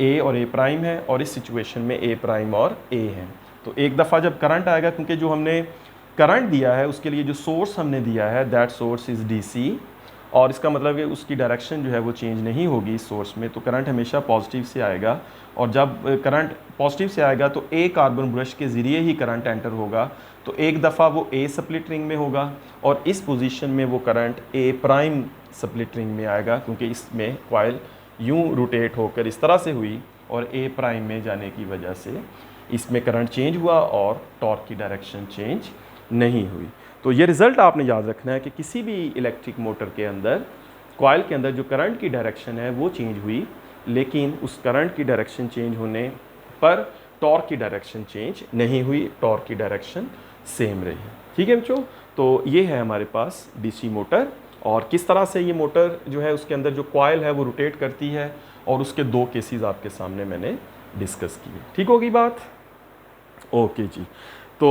ए और ए प्राइम है और इस सिचुएशन में ए प्राइम और ए है। तो एक दफ़ा जब करंट आएगा, क्योंकि जो हमने करंट दिया है उसके लिए जो सोर्स हमने दिया है दैट सोर्स इज़ डीसी, और इसका मतलब है उसकी डायरेक्शन जो है वो चेंज नहीं होगी इस सोर्स में। तो करंट हमेशा पॉजिटिव से आएगा और जब करंट पॉजिटिव से आएगा तो ए कार्बन ब्रश के ज़रिए ही करंट एंटर होगा। तो एक दफ़ा वो ए स्प्लिट रिंग में होगा और इस पोजीशन में वो करंट ए प्राइम स्प्लिट रिंग में आएगा, क्योंकि इसमें कॉइल यूँ रोटेट होकर इस तरह से हुई और ए प्राइम में जाने की वजह से इसमें करंट चेंज हुआ और टॉर्क की डायरेक्शन चेंज नहीं हुई। तो ये रिज़ल्ट आपने याद रखना है कि किसी भी इलेक्ट्रिक मोटर के अंदर कॉइल के अंदर जो करंट की डायरेक्शन है वो चेंज हुई, लेकिन उस करंट की डायरेक्शन चेंज होने पर टॉर्क की डायरेक्शन चेंज नहीं हुई, टॉर्क की डायरेक्शन सेम रही। ठीक है बच्चों, तो ये है हमारे पास डीसी मोटर और किस तरह से ये मोटर जो है उसके अंदर जो कॉइल है वो रोटेट करती है और उसके दो केसेस आपके सामने मैंने डिस्कस किए। ठीक होगी बात? ओके जी। तो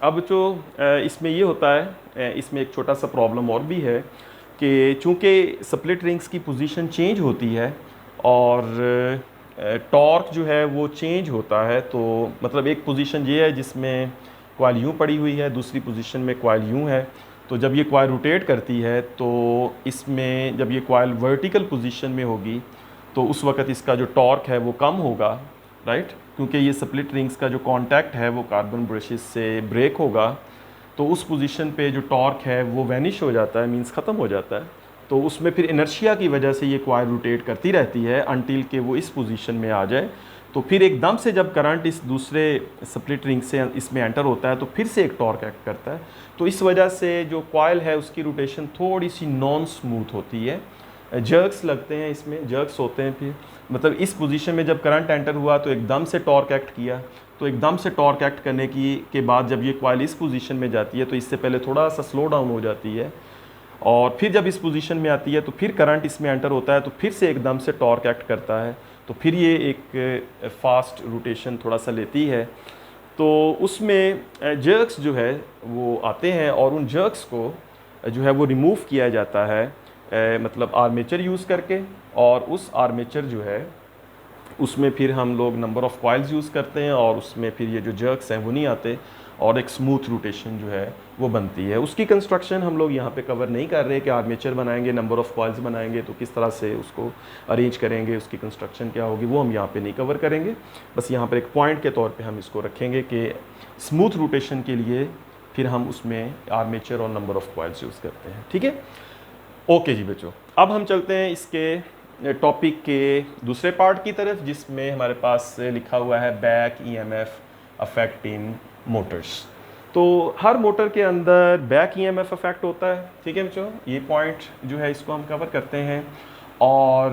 अब जो इसमें ये होता है, इसमें एक छोटा सा प्रॉब्लम और भी है कि चूँकि स्प्लिट रिंग्स की पोजीशन चेंज होती है और टॉर्क जो है वो चेंज होता है, तो मतलब एक पोजीशन ये है जिसमें कॉइल यूँ पड़ी हुई है, दूसरी पोजीशन में कॉइल यूँ है। तो जब ये कॉइल रोटेट करती है तो इसमें जब ये कॉइल वर्टिकल पोजीशन में होगी तो उस वक़्त इसका जो टॉर्क है वो कम होगा, राइट, क्योंकि ये स्प्लिट रिंग्स का जो कांटेक्ट है वो कार्बन ब्रशेस से ब्रेक होगा। तो उस पोजीशन पे जो टॉर्क है वो वैनिश हो जाता है, मींस ख़त्म हो जाता है। तो उसमें फिर इनर्शिया की वजह से ये कॉइल रोटेट करती रहती है अनटिल के वो इस पोजीशन में आ जाए। तो फिर एकदम से जब करंट इस दूसरे स्प्लिट रिंग से इसमें एंटर होता है तो फिर से एक टॉर्क एक्ट करता है। तो इस वजह से जो कॉइल है उसकी रोटेशन थोड़ी सी नॉन स्मूथ होती है, जर्क्स लगते हैं, इसमें जर्क्स होते हैं। फिर मतलब इस पोजीशन में जब करंट एंटर हुआ तो एकदम से टॉर्क एक्ट किया, तो एकदम से टॉर्क एक्ट करने के बाद जब ये कॉइल इस पोजीशन में जाती है तो इससे पहले थोड़ा सा स्लो डाउन हो जाती है और फिर जब इस पोजीशन में आती है तो फिर करंट इसमें एंटर होता है तो फिर से एकदम से टॉर्क एक्ट करता है। तो फिर ये एक फास्ट रोटेशन थोड़ा सा लेती है। तो उसमें जर्क्स जो है वो आते हैं और उन जर्क्स को जो है वो रिमूव किया जाता है मतलब आर्मेचर यूज़ करके, और उस आर्मेचर जो है उसमें फिर हम लोग नंबर ऑफ़ कॉइल्स यूज़ करते हैं और उसमें फिर ये जो जर्क्स हैं वो नहीं आते और एक स्मूथ रोटेशन जो है वो बनती है। उसकी कंस्ट्रक्शन हम लोग यहाँ पे कवर नहीं कर रहे कि आर्मेचर बनाएंगे, नंबर ऑफ़ कॉइल्स बनाएंगे तो किस तरह से उसको अरेंज करेंगे, उसकी कंस्ट्रक्शन क्या होगी, वो हम यहाँ पे नहीं कवर करेंगे। बस यहाँ पर एक पॉइंट के तौर पे हम इसको रखेंगे कि स्मूथ रोटेशन के लिए फिर हम उसमें आर्मेचर और नंबर ऑफ़ कॉइल्स यूज़ करते हैं। ठीक है, ओके जी बच्चों, अब हम चलते हैं इसके टॉपिक के दूसरे पार्ट की तरफ जिसमें हमारे पास लिखा हुआ है back EMF affect in Motors. तो हर मोटर के अंदर बैक ईएमएफ अफेक्ट होता है। ठीक है बच्चों, ये पॉइंट जो है इसको हम कवर करते हैं और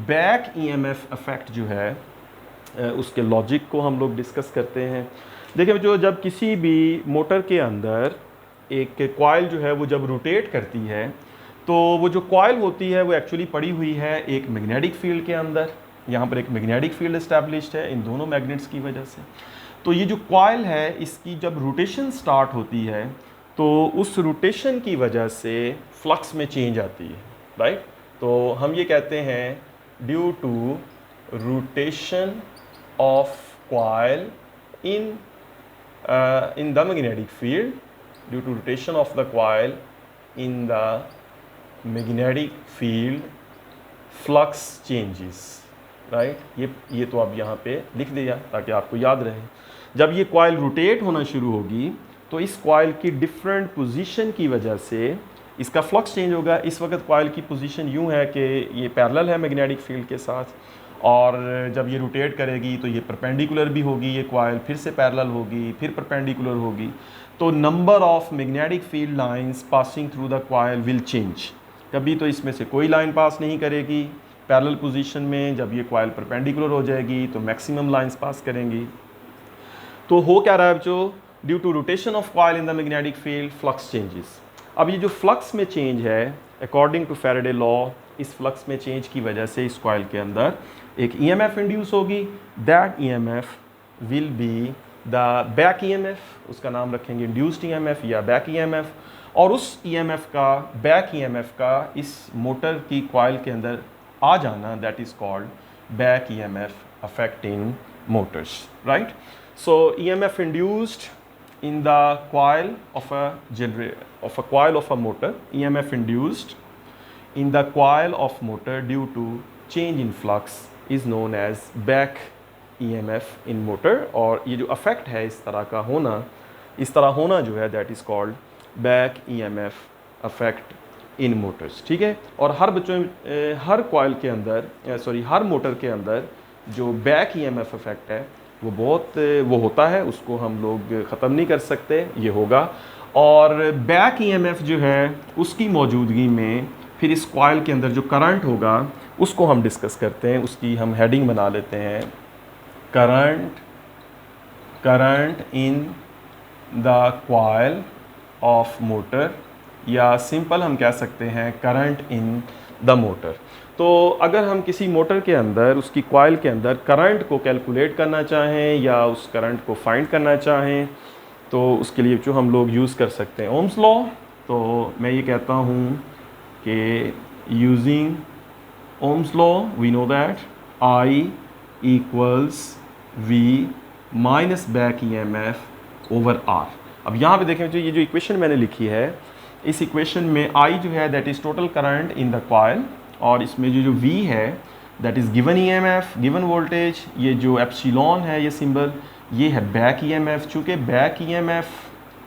बैक ईएमएफ अफेक्ट जो है उसके लॉजिक को हम लोग डिस्कस करते हैं। देखिए बच्चों, जब किसी भी मोटर के अंदर एक कॉइल जो है वो जब रोटेट करती है तो वो जो कॉइल होती है वो एक्चुअली पड़ी हुई है एक मैग्नेटिक फील्ड के अंदर। यहाँ पर एक मैग्नेटिक फील्ड इस्टेब्लिश्ड है इन दोनों मैग्नेट्स की वजह से। तो ये जो कॉइल है इसकी जब रोटेशन स्टार्ट होती है तो उस रोटेशन की वजह से फ्लक्स में चेंज आती है, राइट। तो हम ये कहते हैं due to rotation of coil in the magnetic field, due to rotation of the coil in the magnetic field, flux changes, right। ये तो आप यहाँ पे लिख दिया ताकि आपको याद रहे। जब ये कॉइल रोटेट होना शुरू होगी तो इस कॉइल की डिफरेंट पोजीशन की वजह से इसका फ्लक्स चेंज होगा। इस वक्त कॉइल की पोजीशन यूँ है कि ये पैरेलल है मैग्नेटिक फील्ड के साथ और जब ये रोटेट करेगी तो ये परपेंडिकुलर भी होगी, ये कॉइल फिर से पैरेलल होगी, फिर परपेंडिकुलर होगी। तो number of magnetic field lines passing through the coil will change. कभी तो इसमें से कोई लाइन पास नहीं करेगी पैरेलल पोजीशन में, जब ये कॉइल परपेंडिकुलर हो जाएगी तो मैक्सिमम लाइंस पास करेंगी। तो हो क्या रहा है बच्चों, due to rotation of coil in the magnetic field flux changes. अब ये जो फ्लक्स में चेंज है अकॉर्डिंग टू फैराडे लॉ, इस फ्लक्स में चेंज की वजह से इस कॉइल के अंदर एक ईएमएफ इंड्यूस होगी। That EMF will be the back EMF, उसका नाम रखेंगे इंड्यूस्ड ईएमएफ या बैक ईएमएफ। और उस ईएमएफ का, बैक ईएमएफ का इस मोटर की कॉइल के अंदर आ जाना, that is called back EMF affecting motors, right? So EMF induced in the coil of a coil of a motor, EMF induced in the coil of motor due to change in flux is known as back EMF in motor। और ये जो अफेक्ट है इस तरह का होना, इस तरह होना जो है that is called back EMF affect in Motors. ठीक है, और हर बच्चों हर कॉइल के अंदर हर मोटर के अंदर जो बैक ईएमएफ इफेक्ट है वो होता है, उसको हम लोग ख़त्म नहीं कर सकते, ये होगा। और बैक ईएमएफ जो है उसकी मौजूदगी में फिर इस कॉइल के अंदर जो करंट होगा उसको हम डिस्कस करते हैं। उसकी हम हेडिंग बना लेते हैं, current in the coil of motor, या सिंपल हम कह सकते हैं करंट इन द मोटर। तो अगर हम किसी मोटर के अंदर, उसकी कॉइल के अंदर करंट को कैलकुलेट करना चाहें या उस करंट को फाइंड करना चाहें तो उसके लिए जो हम लोग यूज़ कर सकते हैं ओम्स लॉ। तो मैं ये कहता हूँ कि using Ohm's law we know that I equals V minus back EMF over R। अब यहाँ पे देखें, ये जो इक्वेशन मैंने लिखी है, इस इक्वेशन में I जो है that is total current in the coil, और इसमें जो V है that is given EMF, given voltage. ये जो एप्सिलॉन है ये सिंबल, ये है बैक EMF। चूँकि बैक EMF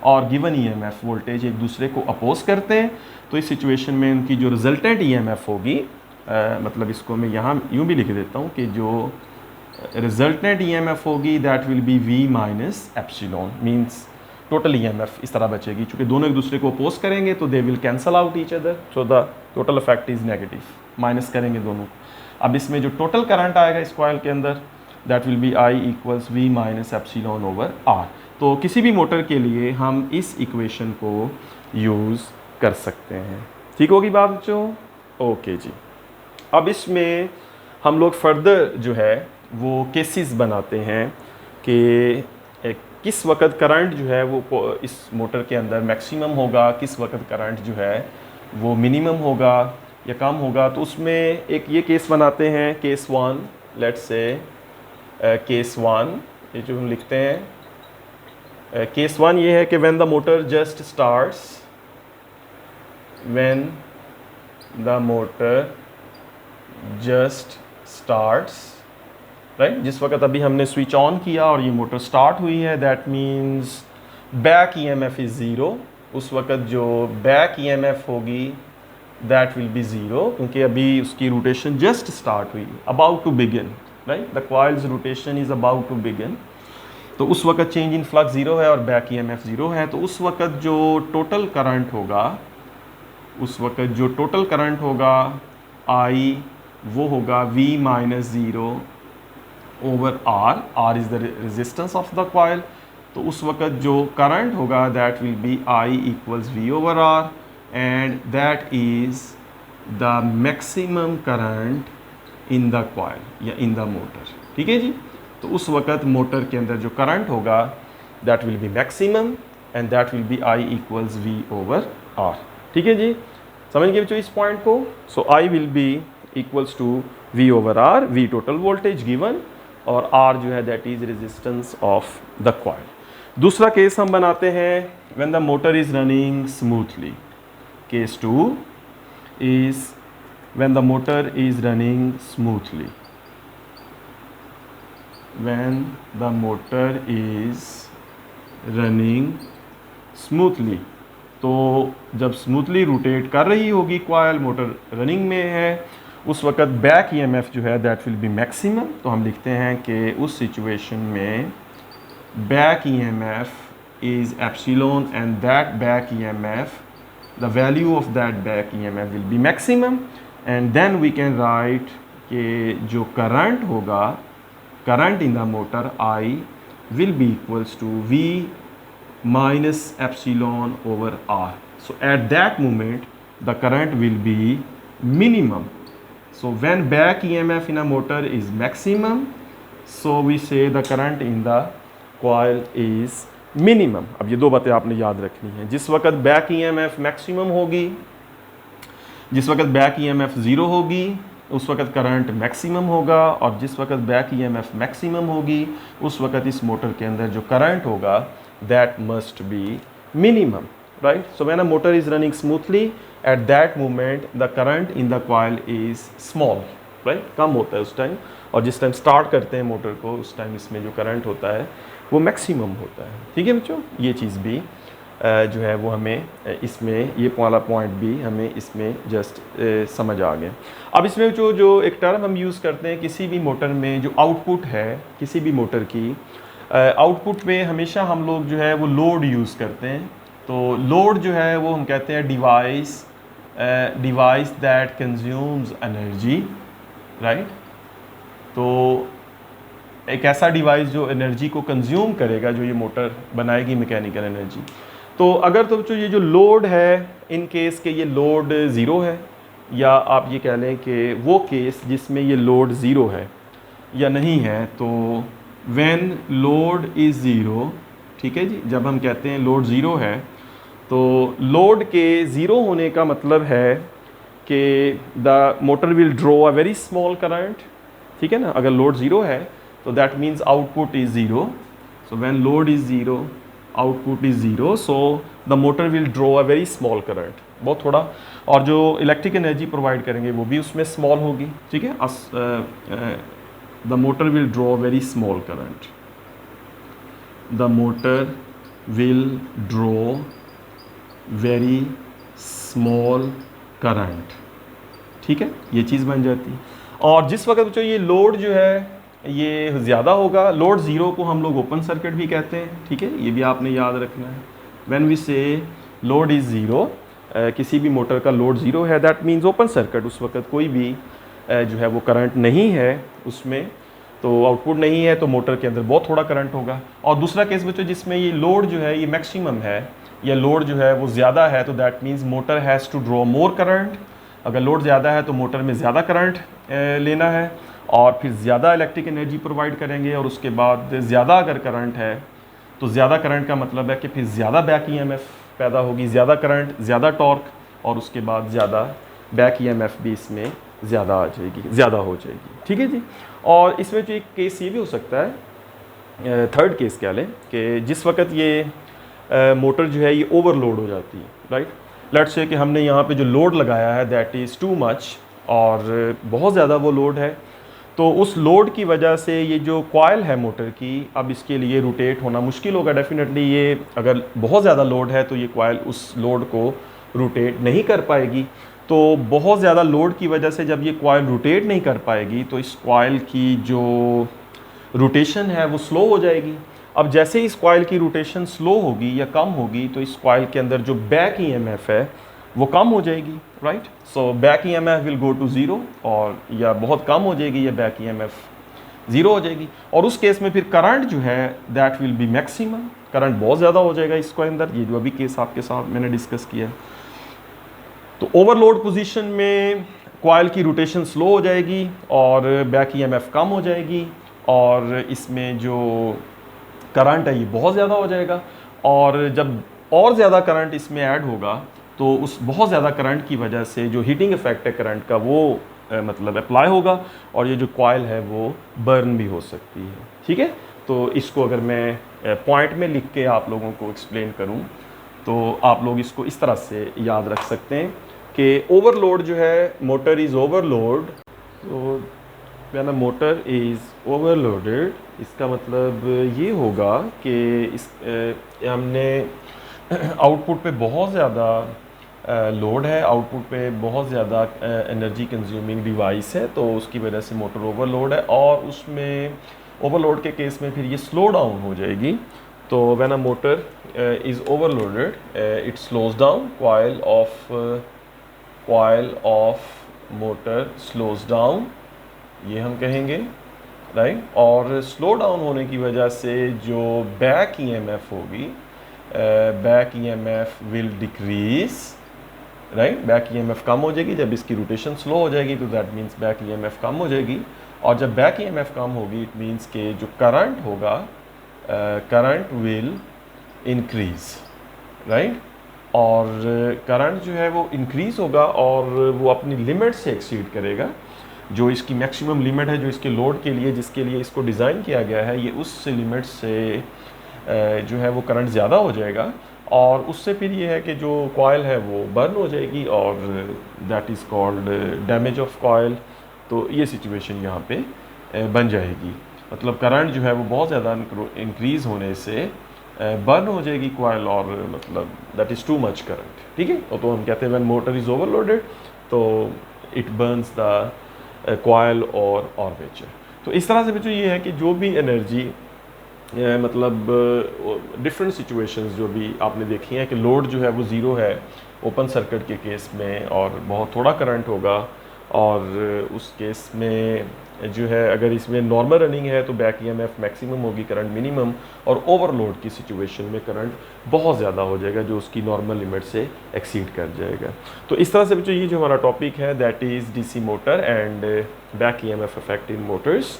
और गिवन EMF वोल्टेज एक दूसरे को अपोज करते हैं, तो इस सिचुएशन में उनकी जो रिजल्टेंट EMF होगी, मतलब इसको मैं यहाँ यूँ भी लिख देता हूँ कि जो रिजल्टेंट EMF होगी that will B V minus epsilon, means total EMF इस तरह बचेगी। चूँकि दोनों एक दूसरे को अपोज करेंगे तो they will cancel out each other, so the total effect is negative, minus करेंगे दोनों। अब इसमें जो टोटल करंट आएगा इस कॉइल के अंदर that will B I equals V minus epsilon over R। तो किसी भी मोटर के लिए हम इस इक्वेशन को यूज़ कर सकते हैं। ठीक होगी बात बच्चों? ओके जी। अब इसमें हम लोग फर्दर जो है वो केसेस बनाते हैं कि किस वक्त करंट जो है वो इस मोटर के अंदर मैक्सिमम होगा, किस वक्त करंट जो है वो मिनिमम होगा या कम होगा। तो उसमें एक ये केस बनाते हैं, केस 1, लेट्स से केस 1, ये जो हम लिखते हैं केस 1 ये है कि when the motor just starts, when the motor just starts, right, जिस वक्त अभी हमने स्विच ऑन किया और ये मोटर स्टार्ट हुई है, that means back EMF is zero. उस वक्त जो बैक EMF होगी दैट विल बी ज़ीरो, क्योंकि अभी उसकी रोटेशन जस्ट स्टार्ट हुई, about to begin, right, the coil's rotation is about to begin. तो उस वक्त चेंज इन फ्लक्स ज़ीरो है और बैक EMF ज़ीरो है। तो उस वक्त जो टोटल करंट होगा, उस वक्त जो टोटल करंट होगा I वो होगा V minus zero over R, R is the resistance of the coil. तो उस वक्त जो करंट होगा that will B I equals V over R, and that is the maximum current in the coil या इन द मोटर। ठीक है जी। तो उस वक्त मोटर के अंदर जो करंट होगा that will be maximum and that will B I equals V over R। ठीक है जी, समझ गए बच्चों इस पॉइंट को? So I will be equals to V over R, V total voltage given, और R जो है that is resistance of the coil. दूसरा केस हम बनाते हैं when the motor is running smoothly. Case 2 is when the motor is running smoothly, when the motor is running smoothly. तो जब स्मूथली रोटेट कर रही होगी कॉइल, मोटर रनिंग में है, उस वक़्त बैक ईएमएफ जो है दैट विल बी मैक्सिमम। तो हम लिखते हैं कि उस सिचुएशन में back EMF is epsilon and that back EMF, the value of that back EMF will be maximum. And then we can write कि जो करंट होगा, current in the motor I will be equals to V minus epsilon over r. So at that moment the current will be minimum. So when back EMF in a motor is maximum, so we say the current in the coil is minimum. अब ये दो बातें आपने याद रखनी है। जिस वक्त बैक EMF मैक्सिमम होगी, जिस वक्त बैक EMF ज़ीरो होगी, उस वक्त करंट मैक्सिमम होगा, और जिस वक्त बैक EMF मैक्सिमम होगी उस वक्त इस मोटर के अंदर जो करंट होगा that must be minimum, right? So when a motor is running smoothly, at that moment the current in the coil is small, right? कम होता है उस टाइम, और जिस टाइम स्टार्ट करते हैं मोटर को उस टाइम इसमें जो करंट होता है वो मैक्सिमम होता है। ठीक है बच्चों, ये चीज़ भी जो है वो हमें इसमें, ये वाला पॉइंट भी हमें इसमें जस्ट समझ आ गया। अब इसमें जो एक टर्म हम यूज़ करते हैं किसी भी मोटर में, जो आउटपुट है किसी भी मोटर की, आउटपुट पे हमेशा हम लोग जो है वो लोड यूज़ करते हैं। तो लोड जो है वो हम कहते हैं device that consumes energy, right? तो एक ऐसा डिवाइस जो एनर्जी को कंज्यूम करेगा, जो ये मोटर बनाएगी मैकेनिकल एनर्जी। तो अगर तो ये जो लोड है, इन केस के ये लोड ज़ीरो है, या आप ये कह लें कि वो केस जिसमें ये लोड ज़ीरो है या नहीं है, तो when load is ज़ीरो, ठीक है जी, जब हम कहते हैं लोड ज़ीरो है तो लोड के ज़ीरो होने का मतलब है कि the motor will draw a very small current, ठीक है ना। अगर लोड ज़ीरो है तो that means output is zero. So when load is zero output is zero, so the motor will draw a very small current, बहुत थोड़ा, और जो इलेक्ट्रिक एनर्जी प्रोवाइड करेंगे वो भी उसमें स्मॉल होगी, ठीक है। The motor will draw very small current. The motor will draw very small current. ठीक है, ये चीज़ बन जाती है। और जिस वक्त बच्चों ये लोड जो है ये ज़्यादा होगा, लोड ज़ीरो को हम लोग ओपन सर्किट भी कहते हैं, ठीक है, ये भी आपने याद रखना है। When we say load is zero, किसी भी मोटर का लोड ज़ीरो है, दैट मीन्स ओपन सर्किट, उस वक्त कोई भी जो है वो करंट नहीं है उसमें, तो आउटपुट नहीं है, तो मोटर के अंदर बहुत थोड़ा करंट होगा। और दूसरा केस बच्चों जिसमें ये लोड जो है ये मैक्सिमम है, या लोड जो है वो ज़्यादा है, तो that means motor has to draw more current. अगर लोड ज़्यादा है तो मोटर में ज़्यादा करंट लेना है, और फिर ज़्यादा इलेक्ट्रिक एनर्जी प्रोवाइड करेंगे, और उसके बाद ज़्यादा अगर करंट है तो ज़्यादा करंट का मतलब है कि फिर ज़्यादा बैक ईएमएफ पैदा होगी, ज़्यादा करंट, ज़्यादा टॉर्क, और उसके बाद ज़्यादा बैक ईएमएफ भी इसमें ज़्यादा आ जाएगी, ज़्यादा हो जाएगी, ठीक है जी। और इसमें जो एक केस ये भी हो सकता है, थर्ड केस क्या लें, कि जिस वक्त ये मोटर जो है ये ओवरलोड हो जाती है, राइट। लेट्स से कि हमने यहाँ पे जो लोड लगाया है दैट इज़ टू मच, और बहुत ज़्यादा वो लोड है, तो उस लोड की वजह से ये जो कॉइल है मोटर की, अब इसके लिए रोटेट होना मुश्किल होगा डेफिनेटली। ये अगर बहुत ज़्यादा लोड है तो ये कॉइल उस लोड को रोटेट नहीं कर पाएगी। तो बहुत ज़्यादा लोड की वजह से जब ये कॉइल रोटेट नहीं कर पाएगी तो इस कॉइल की जो रोटेशन है वो स्लो हो जाएगी। अब जैसे इस कॉइल की रोटेशन स्लो होगी या कम होगी तो इस कॉइल के अंदर जो बैक ईएमएफ है वो कम हो जाएगी, right. So back EMF will go to zero, और या बहुत कम हो जाएगी, ये बैक ईएमएफ ज़ीरो हो जाएगी। और उस केस में फिर करंट जो है that will be maximum, current बहुत ज़्यादा हो जाएगा इसके अंदर, ये जो अभी केस आपके साथ मैंने डिस्कस किया। तो ओवरलोड पोजीशन में कॉइल की रोटेशन स्लो हो जाएगी और बैक ईएमएफ कम हो जाएगी, और इसमें जो करंट है ये बहुत ज़्यादा हो जाएगा। और जब और ज़्यादा करंट इसमें ऐड होगा तो उस बहुत ज़्यादा करंट की वजह से जो हीटिंग इफेक्ट है करंट का वो मतलब अप्लाई होगा, और ये जो कॉइल है वो बर्न भी हो सकती है, ठीक है। तो इसको अगर मैं पॉइंट में लिख के आप लोगों को एक्सप्लेन करूं तो आप लोग इसको इस तरह से याद रख सकते हैं कि ओवरलोड जो है, मोटर इज़ ओवरलोड, तो when a motor is overloaded, इसका मतलब ये होगा कि इस हमने आउटपुट पे बहुत ज़्यादा लोड है, आउटपुट पे बहुत ज़्यादा एनर्जी कंज्यूमिंग डिवाइस है, तो उसकी वजह से मोटर ओवरलोड है, और उसमें ओवरलोड के केस में फिर ये स्लो डाउन हो जाएगी। तो when a motor is overloaded it slows down, coil of motor slows down, ये हम कहेंगे, राइट। और स्लो डाउन होने की वजह से जो बैक ईएमएफ होगी, back EMF will decrease, right. Back EMF कम हो जाएगी जब इसकी रोटेशन स्लो हो जाएगी, तो दैट मीन्स बैक ईएमएफ कम हो जाएगी। और जब बैक ईएमएफ कम होगी इट मीन्स के जो करंट होगा, करंट विल इंक्रीज, राइट। और करंट जो है वो इंक्रीज होगा और वो अपनी लिमिट से एक्सीड करेगा। जो इसकी मैक्सिमम लिमिट है, जो इसके लोड के लिए, जिसके लिए इसको डिज़ाइन किया गया है, ये उस लिमिट से जो है वो करंट ज़्यादा हो जाएगा, और उससे फिर ये है कि जो कॉयल है वो बर्न हो जाएगी, और that is called damage of coil. तो ये सिचुएशन यहाँ पे बन जाएगी, मतलब करंट जो है वो बहुत ज़्यादा इंक्रीज़ होने से बर्न हो जाएगी कॉयल, और मतलब that is too much current, ठीक है। तो हम कहते हैं व्हेन मोटर इज़ ओवरलोडेड तो इट बर्न्स द कॉयल और आर्मेचर। तो इस तरह से बच्चों ये है कि जो भी एनर्जी मतलब डिफरेंट सिचुएशंस जो भी आपने देखी हैं कि लोड जो है वो ज़ीरो है ओपन सर्किट के केस में, और बहुत थोड़ा करंट होगा, और उस केस में जो है अगर इसमें नॉर्मल रनिंग है तो बैक ईएमएफ मैक्सिमम होगी, करंट मिनिमम, और ओवरलोड की सिचुएशन में करंट बहुत ज़्यादा हो जाएगा जो उसकी नॉर्मल लिमिट से एक्सीड कर जाएगा। तो इस तरह से बच्चों ये जो हमारा टॉपिक है that is DC motor and back EMF effect in Motors.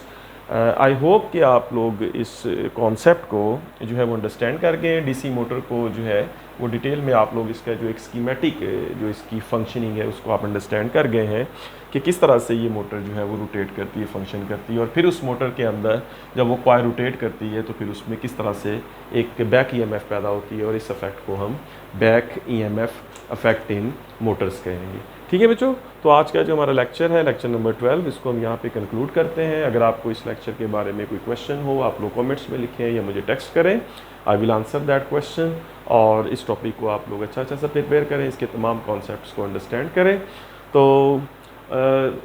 I hope कि आप लोग इस कॉन्सेप्ट को जो है वो अंडरस्टैंड कर गए। डीसी मोटर को जो है वो डिटेल में आप लोग इसका जो एक स्कीमेटिक जो इसकी फंक्शनिंग है उसको आप अंडरस्टैंड कर गए हैं कि किस तरह से ये मोटर जो है वो रोटेट करती है, फंक्शन करती है, और फिर उस मोटर के अंदर जब वो कॉइल रोटेट करती है तो फिर उसमें किस तरह से एक बैक ईएमएफ पैदा होती है, और इस इफेक्ट को हम back EMF effect in Motors कहेंगे। ठीक है बच्चों, तो आज का जो हमारा लेक्चर है, लेक्चर नंबर 12, इसको हम यहाँ पे कंक्लूड करते हैं। अगर आपको इस लेक्चर के बारे में कोई क्वेश्चन हो आप लोग कमेंट्स में लिखें या मुझे टेक्स्ट करें, I will answer that question. और इस टॉपिक को आप लोग अच्छा सा प्रिपेयर करें, इसके तमाम कॉन्सेप्ट्स को अंडरस्टैंड करें। तो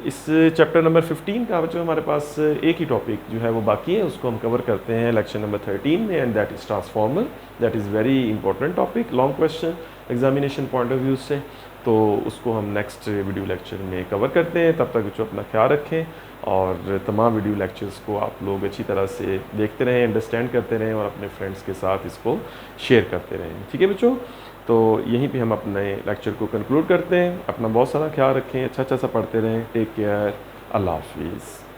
इस चैप्टर नंबर 15 का बच्चों हमारे पास एक ही टॉपिक जो है वो बाकी है, उसको हम कवर करते हैं लेक्चर नंबर 13 में, and that is transformer. That is very important topic, long question examination point of view से, तो उसको हम नेक्स्ट वीडियो लेक्चर में कवर करते हैं। तब तक बच्चों अपना ख्याल रखें, और तमाम वीडियो लेक्चर्स को आप लोग अच्छी तरह से देखते रहें, अंडरस्टैंड करते रहें, और अपने फ्रेंड्स के साथ इसको शेयर करते रहें। ठीक है बच्चों, तो यहीं पे हम अपने लेक्चर को कंक्लूड करते हैं। अपना बहुत सारा ख्याल रखें, अच्छा सा पढ़ते रहें। टेक केयर, अल्लाह हाफिज़।